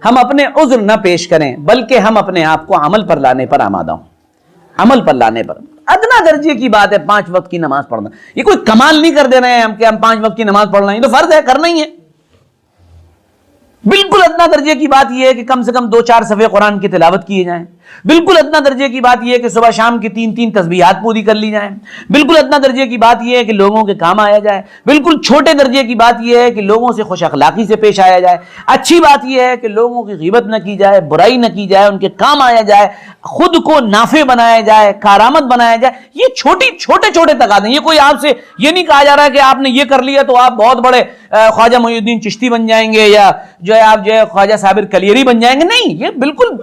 ہم اپنے عذر نہ پیش کریں، بلکہ ہم اپنے آپ کو عمل پر لانے پر آمادہ ہوں. عمل پر لانے پر ادنا درجے کی بات ہے 5 وقت کی نماز پڑھنا. یہ کوئی کمال نہیں کر دے رہے ہیں ہم کہ ہم 5 وقت کی نماز پڑھ رہے ہیں، یہ تو فرض ہے، کرنا ہی ہے. بالکل ادنا درجے کی بات یہ ہے کہ کم سے کم 2-4 صفحے قرآن کی تلاوت کیے جائیں. بالکل ادنا درجے کی بات یہ ہے کہ صبح شام کی 3 تسبیحات پوری کر لی جائیں. بالکل ادنا درجے کی بات یہ ہے کہ لوگوں کے کام آیا جائے. بالکل چھوٹے درجے کی بات یہ ہے کہ لوگوں سے خوش اخلاقی سے پیش آیا جائے. اچھی بات یہ ہے کہ لوگوں کی غیبت نہ کی جائے، برائی نہ کی جائے، ان کے کام آیا جائے، خود کو نافع بنایا جائے، کارآمد بنایا جائے. یہ چھوٹے تقاضے ہیں. یہ کوئی آپ سے یہ نہیں کہا جا رہا ہے کہ آپ نے یہ کر لیا تو آپ بہت بڑے خواجہ محی الدین چشتی بن جائیں گے، یا جو ہے آپ جو ہے خواجہ صابر کلیری بن جائیں گے. نہیں، یہ بالکل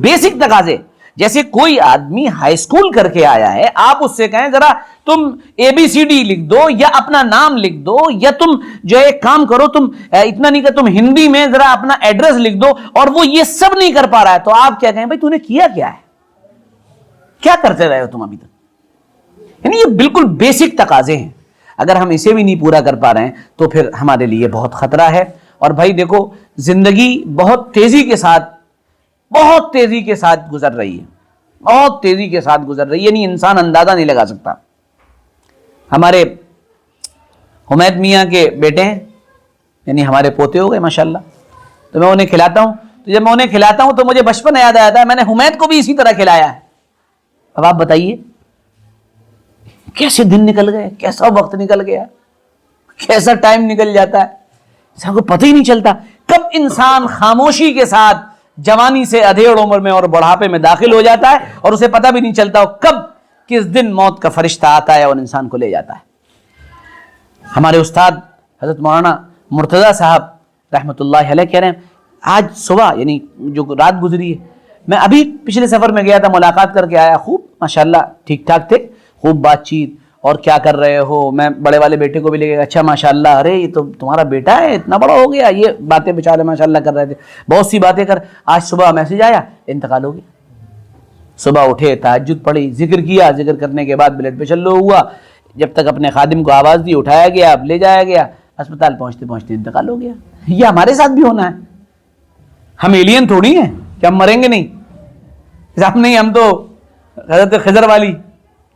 بیسک تقاضے. جیسے کوئی آدمی ہائی سکول کر کے آیا ہے، آپ اس سے کہیں ذرا تم ABCD لکھ دو، یا اپنا نام لکھ دو، یا تم جو ہے کام کرو، تم اتنا نہیں کہ تم ہندی میں ذرا اپنا ایڈریس لکھ دو، اور وہ یہ سب نہیں کر پا رہا ہے، تو آپ کیا کہیں بھائی تو نے کیا ہے؟ کیا کرتے رہے ہو تم ابھی تک؟ یعنی یہ بالکل بیسک تقاضے ہیں. اگر ہم اسے بھی نہیں پورا کر پا رہے ہیں تو پھر ہمارے لیے بہت خطرہ ہے. اور بھائی دیکھو، زندگی بہت تیزی کے ساتھ گزر رہی ہے، بہت تیزی کے ساتھ گزر رہی ہے. یعنی انسان اندازہ نہیں لگا سکتا. ہمارے حمید میاں کے بیٹے ہیں، یعنی ہمارے پوتے ہو گئے ماشاءاللہ، تو میں انہیں کھلاتا ہوں. تو جب میں انہیں کھلاتا ہوں تو مجھے بچپن یاد آتا ہے، میں نے حمید کو بھی اسی طرح کھلایا ہے. اب آپ بتائیے کیسے دن نکل گئے، کیسا وقت نکل گیا، کیسا ٹائم نکل جاتا ہے، انسان کو پتہ ہی نہیں چلتا. کب انسان خاموشی کے ساتھ جوانی سے ادھیڑ عمر میں اور بڑھاپے میں داخل ہو جاتا ہے اور اسے پتہ بھی نہیں چلتا کب کس دن موت کا فرشتہ آتا ہے اور انسان کو لے جاتا ہے. ہمارے استاد حضرت مولانا مرتضیٰ صاحب رحمۃ اللہ علیہ کہہ رہے ہیں، آج صبح یعنی جو رات گزری ہے، میں ابھی پچھلے سفر میں گیا تھا، ملاقات کر کے آیا، خوب ماشاءاللہ ٹھیک ٹھاک تھے، خوب بات چیت، اور کیا کر رہے ہو. میں بڑے والے بیٹے کو بھی لے گیا، اچھا ماشاءاللہ، ارے یہ تو تمہارا بیٹا ہے، اتنا بڑا ہو گیا. یہ باتیں بیچارے ماشاءاللہ کر رہے تھے، بہت سی باتیں کر. آج صبح میسج آیا، انتقال ہو گیا. صبح اٹھے، تہجد پڑھی، ذکر کیا، ذکر کرنے کے بعد بلڈ پریشر لو ہوا، جب تک اپنے خادم کو آواز دی، اٹھایا گیا، اب لے جایا گیا، اسپتال پہنچتے پہنچتے انتقال ہو گیا. یہ ہمارے ساتھ بھی ہونا ہے. ہم ایلین تھوڑی ہیں کہ ہم مریں گے نہیں. ہم نہیں، ہم تو حضرت خضر والی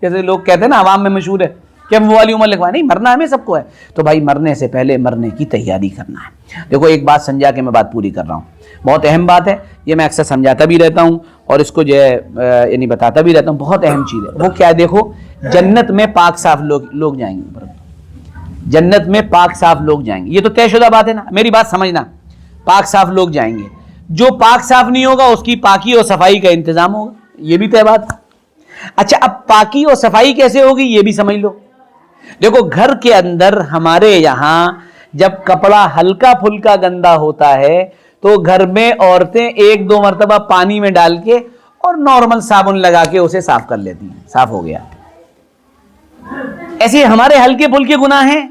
جیسے لوگ کہتے ہیں نا، عوام میں مشہور ہے کہ ہم وہ والی عمر لکھوائیں. نہیں، مرنا ہمیں سب کو ہے. تو بھائی مرنے سے پہلے مرنے کی تیاری کرنا ہے. دیکھو ایک بات سمجھا کے میں بات پوری کر رہا ہوں، بہت اہم بات ہے، یہ میں اکثر سمجھاتا بھی رہتا ہوں اور اس کو جو ہے یعنی بتاتا بھی رہتا ہوں. بہت اہم چیز ہے. وہ کیا ہے؟ دیکھو، جنت میں پاک صاف لوگ جائیں گے. جنت میں پاک صاف لوگ جائیں گے، یہ تو طے شدہ بات ہے نا. میری بات سمجھنا، پاک صاف لوگ جائیں گے. جو پاک صاف نہیں ہوگا اس کی پاکی اور صفائی کا انتظام ہوگا، یہ بھی طے بات. اچھا، اب پاکی اور صفائی کیسے ہوگی یہ بھی سمجھ لو. دیکھو گھر کے اندر ہمارے یہاں جب کپڑا ہلکا پھلکا گندا ہوتا ہے تو گھر میں عورتیں 1-2 مرتبہ پانی میں ڈال کے اور نارمل صابن لگا کے اسے صاف کر لیتی ہیں، صاف ہو گیا۔ ایسے ہمارے ہلکے پھلکے گناہ ہیں،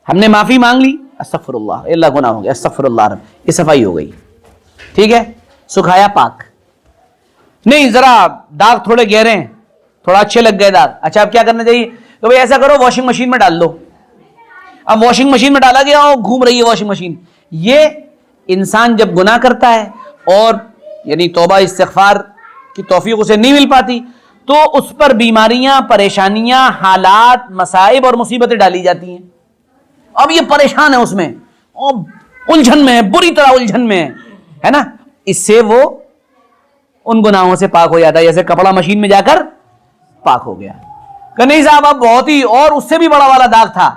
ہم نے معافی مانگ لی، استغفر اللہ، اللہ گناہ ہو گیا، استغفر اللہ رب، یہ صفائی ہو گئی، ٹھیک ہے، سکھایا پاک۔ نہیں ذرا داغ تھوڑے گہرے ہیں، تھوڑا اچھے لگ گئے داغ، اچھا اب کیا کرنا چاہیے کہ بھائی ایسا کرو واشنگ مشین میں ڈال دو۔ اب واشنگ مشین میں ڈالا گیا اور گھوم رہی ہے واشنگ مشین۔ یہ انسان جب گناہ کرتا ہے اور یعنی توبہ استغفار کی توفیق اسے نہیں مل پاتی تو اس پر بیماریاں، پریشانیاں، حالات، مصائب اور مصیبتیں ڈالی جاتی ہیں۔ اب یہ پریشان ہے اس میں اور الجھن میں ہے، بری طرح الجھن میں ہے نا، اس سے وہ ان گناہوں سے پاک ہو جاتا ہے، جیسے کپڑا مشین میں جا کر پاک ہو گیا کہ نہیں صاحب اب بہت ہی، اور اس سے بھی بڑا والا داغ تھا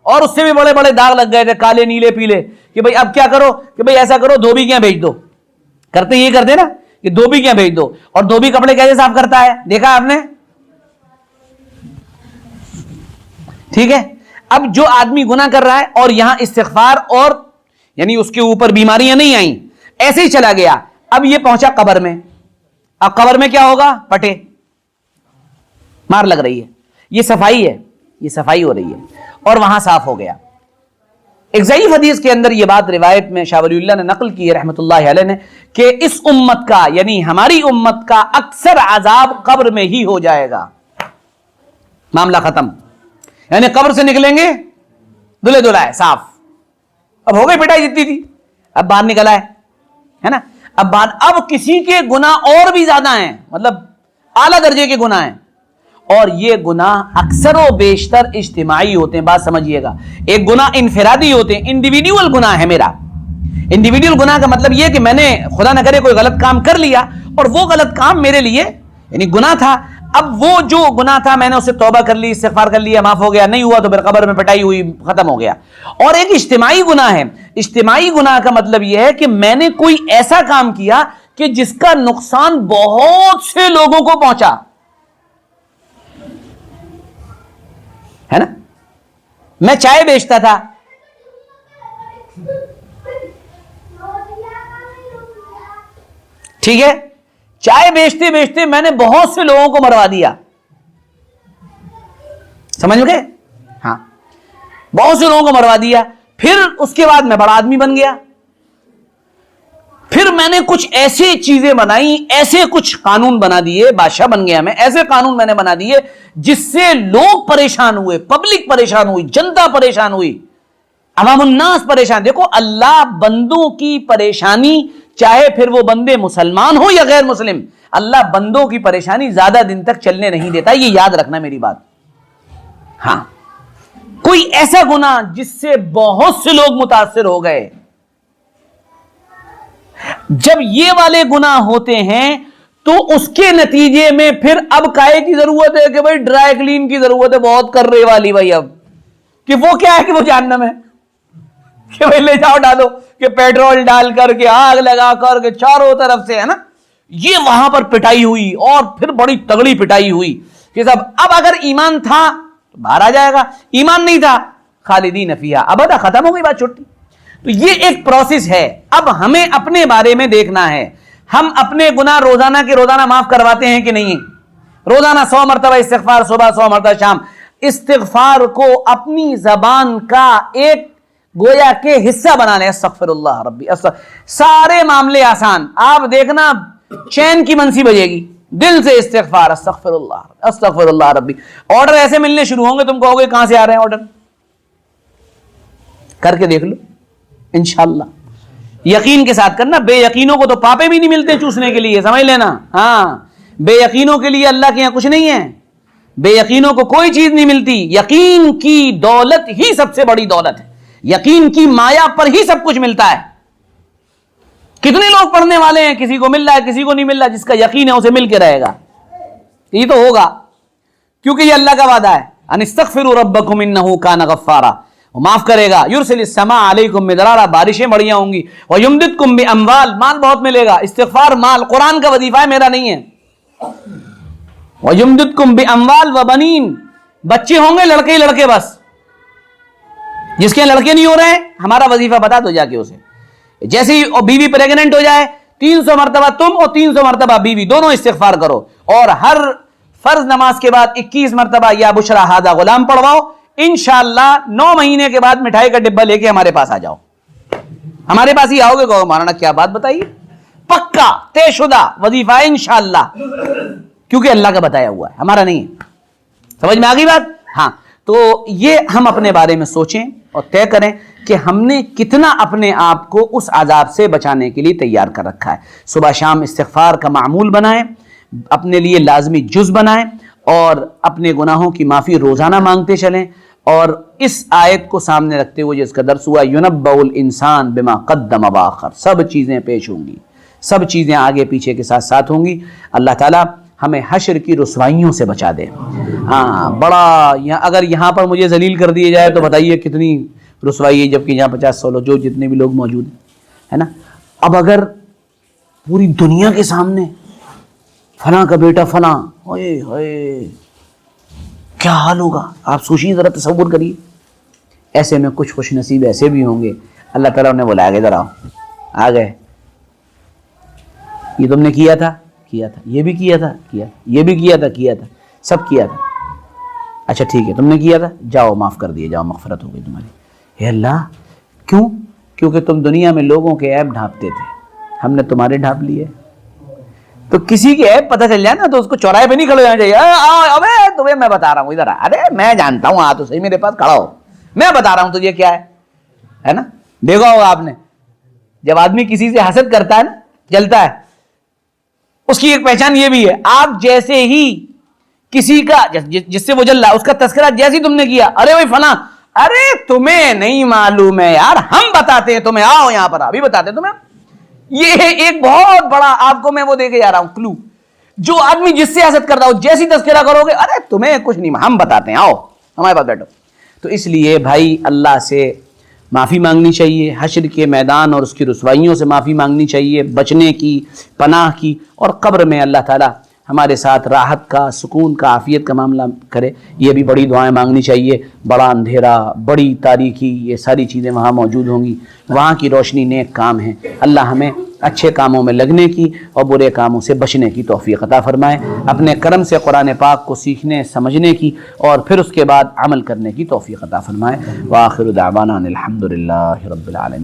اور اس سے بھی بڑے بڑے داغ لگ گئے تھے، کالے نیلے پیلے، کہ بھئی اب کیا کرو کہ بھئی ایسا کرو دھوبی کیا بھیج دو، کرتے یہ کرتے نا کہ دھوبی کیا بھیج دو، اور دھوبی کپڑے کیسے صاف کرتا ہے دیکھا آپ نے، ٹھیک ہے۔ اب جو آدمی گناہ کر رہا ہے اور یہاں استغفار اور یعنی اس کے اوپر بیماریاں نہیں آئیں، ایسے ہی چلا گیا، اب یہ پہنچا قبر میں، اب قبر میں کیا ہوگا، پٹے مار لگ رہی ہے، یہ صفائی ہے، یہ صفائی ہو رہی ہے اور وہاں صاف ہو گیا۔ ایک ضعیف حدیث کے اندر یہ بات روایت میں شاہ ولی اللہ نے نقل کی ہے رحمۃ اللہ علیہ نے کہ اس امت کا یعنی ہماری امت کا اکثر عذاب قبر میں ہی ہو جائے گا، معاملہ ختم، یعنی قبر سے نکلیں گے دلہے دلہائے صاف، اب ہو گئی پٹائی جتنی تھی اب باہر نکلا ہے نا، اب کسی کے گناہ اور بھی زیادہ ہیں، مطلب اعلیٰ درجے کے گناہ ہیں، اور یہ گناہ اکثر و بیشتر اجتماعی ہوتے ہیں، بات سمجھیے گا، ایک گناہ انفرادی ہوتے ہیں، انڈیویڈیول گناہ ہے میرا، انڈیویڈیول گناہ کا مطلب یہ کہ میں نے خدا نہ کرے کوئی غلط کام کر لیا اور وہ غلط کام میرے لیے یعنی گناہ تھا، اب وہ جو گناہ تھا میں نے اسے توبہ کر لی، استغفار کر لیا، معاف ہو گیا، نہیں ہوا تو پھر قبر میں پٹائی ہوئی، ختم ہو گیا۔ اور ایک اجتماعی گناہ ہے، اجتماعی گناہ کا مطلب یہ ہے کہ میں نے کوئی ایسا کام کیا کہ جس کا نقصان بہت سے لوگوں کو پہنچا، ہے نا، میں چائے بیچتا تھا، ٹھیک ہے، چائے بیچتے بیچتے میں نے بہت سے لوگوں کو مروا دیا، سمجھ گئے، ہاں بہت سے لوگوں کو مروا دیا، پھر اس کے بعد میں بڑا آدمی بن گیا، پھر میں نے کچھ ایسی چیزیں بنائی، ایسے کچھ قانون بنا دیے، بادشاہ بن گیا میں، ایسے قانون میں نے بنا دیے جس سے لوگ پریشان ہوئے، پبلک پریشان ہوئی، جنتا پریشان ہوئی، عوام الناس پریشان۔ دیکھو اللہ بندوں کی پریشانی، چاہے پھر وہ بندے مسلمان ہو یا غیر مسلم، اللہ بندوں کی پریشانی زیادہ دن تک چلنے نہیں دیتا، یہ یاد رکھنا میری بات۔ ہاں کوئی ایسا گناہ جس سے بہت سے لوگ متاثر ہو گئے، جب یہ والے گناہ ہوتے ہیں تو اس کے نتیجے میں پھر اب کائے کی ضرورت ہے کہ بھائی ڈرائی کلین کی ضرورت ہے، بہت کر رہے والی بھائی، اب کہ وہ کیا ہے کہ وہ جہنم ہے، کہ بھائی لے جاؤ ڈالو، کہ پیٹرول ڈال کر کے آگ لگا کر کے چاروں طرف سے، ہے نا، یہ وہاں پر پٹائی ہوئی اور پھر بڑی تگڑی پٹائی ہوئی کہ سب اب اگر ایمان تھا تو باہر آ جائے گا، ایمان نہیں تھا خالدین فیہا ابدا، ختم ہو گئی بات، چھٹی۔ تو یہ ایک پروسیس ہے، اب ہمیں اپنے بارے میں دیکھنا ہے، ہم اپنے گناہ روزانہ کے روزانہ معاف کرواتے ہیں کہ نہیں، روزانہ 100 مرتبہ استغفار، صبح 100 مرتبہ شام، استغفار کو اپنی زبان کا ایک گویا کے حصہ بنا لیں، استغفر اللہ ربی، سارے معاملے آسان، آپ دیکھنا چین کی منسی بجے گی، دل سے استغفار، استغفر اللہ ربی، آرڈر ایسے ملنے شروع ہوں گے تم کہو گے کہاں سے آ رہے ہیں آرڈر، کر کے دیکھ لو انشاءاللہ، یقین کے ساتھ کرنا، بے یقینوں کو تو پاپے بھی نہیں ملتے چوسنے کے لیے، سمجھ لینا، ہاں بے یقینوں کے لیے اللہ کے یہاں کچھ نہیں ہے، بے یقینوں کو کوئی چیز نہیں ملتی، یقین کی دولت ہی سب سے بڑی دولت ہے، یقین کی مایا پر ہی سب کچھ ملتا ہے۔ کتنے لوگ پڑھنے والے ہیں، کسی کو مل رہا ہے کسی کو نہیں مل رہا، جس کا یقین ہے اسے مل کے رہے گا، یہ تو ہوگا، کیونکہ یہ اللہ کا وعدہ ہے، ان استغفروا ربکم انہ کان غفارا، وہ معاف کرے گا، یرسل السماء علیکم مدرارا، بارشیں بڑھیاں ہوں گی، ویمددکم باموال، مال بہت ملے گا، استغفار مال، قرآن کا وظیفہ ہے، میرا نہیں ہے، ویمددکم باموال وبنین، بچے ہوں گے لڑکے ہی لڑکے بس، جس کے لڑکے نہیں ہو رہے ہیں ہمارا وظیفہ بتا دو جا کے اسے. جیسے ہی بیوی پریگننٹ ہو جائے 300 مرتبہ تم اور 300 مرتبہ بیوی دونوں استغفار کرو, اور ہر فرض نماز کے بعد 21 مرتبہ یا بشرا ہادہ غلام پڑھواؤ. انشاءاللہ 9 مہینے کے بعد مٹھائی کا ڈبہ لے کے ہمارے پاس آ جاؤ. ہمارے پاس ہی آؤ گے, کہو مولانا کیا بات بتائیے, پکا طے شدہ وظیفہ ہے انشاءاللہ, کیونکہ اللہ کا بتایا ہوا ہے, ہمارا نہیں ہے. سمجھ میں آ گئی بات؟ ہاں, تو یہ ہم اپنے بارے میں سوچیں اور طے کریں کہ ہم نے کتنا اپنے آپ کو اس عذاب سے بچانے کے لیے تیار کر رکھا ہے. صبح شام استغفار کا معمول بنائیں, اپنے لیے لازمی جز بنائیں, اور اپنے گناہوں کی معافی روزانہ مانگتے چلیں. اور اس آیت کو سامنے رکھتے ہوئے جس کا درس ہوا, یُنَبَّأُ الْإِنسَانُ بِمَا قَدَّمَ وَأَخَّرَ, سب چیزیں پیش ہوں گی, سب چیزیں آگے پیچھے کے ساتھ ساتھ ہوں گی. اللہ تعالیٰ ہمیں حشر کی رسوائیوں سے بچا دے. ہاں بڑا, اگر یہاں پر مجھے ذلیل کر دیے جائے تو بتائیے کتنی رسوائی ہے, جبکہ یہاں 50-100 لوگ جو جتنے بھی لوگ موجود ہیں, ہے نا. اب اگر پوری دنیا کے سامنے فلاں کا بیٹا فلاں, اوئے ہوئے کیا حال ہوگا, آپ سوچیے ذرا, تصور کریے. ایسے میں کچھ خوش نصیب ایسے بھی ہوں گے, اللہ تعالیٰ نے بلایا گیا, ذرا آ گئے, یہ تم نے کیا تھا, یہ بھی کیا تھا, یہ بھی کیا تھا, سب کیا تھا. اچھا ٹھیک ہے, تم نے کیا تھا, جاؤ معاف کر دیے, جاؤ مغفرت ہو گئی تمہاری. اے اللہ, کیوں؟ کیونکہ تم دنیا میں لوگوں کے عیب ڈھانپتے تھے, ہم نے تمہارے ڈھانپ لیے. تو کسی کے عیب پتہ چل جائے نا تو اس کو چوراہے پہ نہیں کھڑے جانا چاہیے. ابے تمہیں میں بتا رہا ہوں, ادھر ارے میں جانتا ہوں, تو صحیح میرے پاس کھڑا ہو, میں بتا رہا ہوں تجھے کیا ہے نا. دیکھا ہوگا آپ نے, جب آدمی کسی سے حسد کرتا ہے نا, جلتا ہے, اس کی ایک پہچان یہ بھی ہے, آپ جیسے ہی کسی کا جس سے وہ جل رہا ہے اس کا تذکرہ جیسے ہی تم نے کیا, ارے بھائی فلاں, ارے تمہیں نہیں معلوم ہے یار, ہم بتاتے ہیں تمہیں, آؤ یہاں پر, ابھی بتاتے ہیں تمہیں. یہ ایک بہت بڑا آپ کو میں وہ دے کے جا رہا ہوں کلو. جو آدمی جس سے حسد کرتا ہو جیسی تذکرہ کرو گے, ارے تمہیں کچھ نہیں, ہم بتاتے ہیں, آؤ ہمارے پاس بیٹھو. تو اس لیے بھائی اللہ سے معافی مانگنی چاہیے, حشر کے میدان اور اس کی رسوائیوں سے معافی مانگنی چاہیے, بچنے کی, پناہ کی, اور قبر میں اللہ تعالیٰ ہمارے ساتھ راحت کا, سکون کا, عافیت کا معاملہ کرے. یہ بھی بڑی دعائیں مانگنی چاہیے. بڑا اندھیرا, بڑی تاریکی, یہ ساری چیزیں وہاں موجود ہوں گی. وہاں کی روشنی نیک کام ہیں. اللہ ہمیں اچھے کاموں میں لگنے کی اور برے کاموں سے بچنے کی توفیق عطا فرمائے. اپنے کرم سے قرآن پاک کو سیکھنے, سمجھنے کی اور پھر اس کے بعد عمل کرنے کی توفیق عطا فرمائے. وآخر دعوانا الحمد للہ رب العالمین.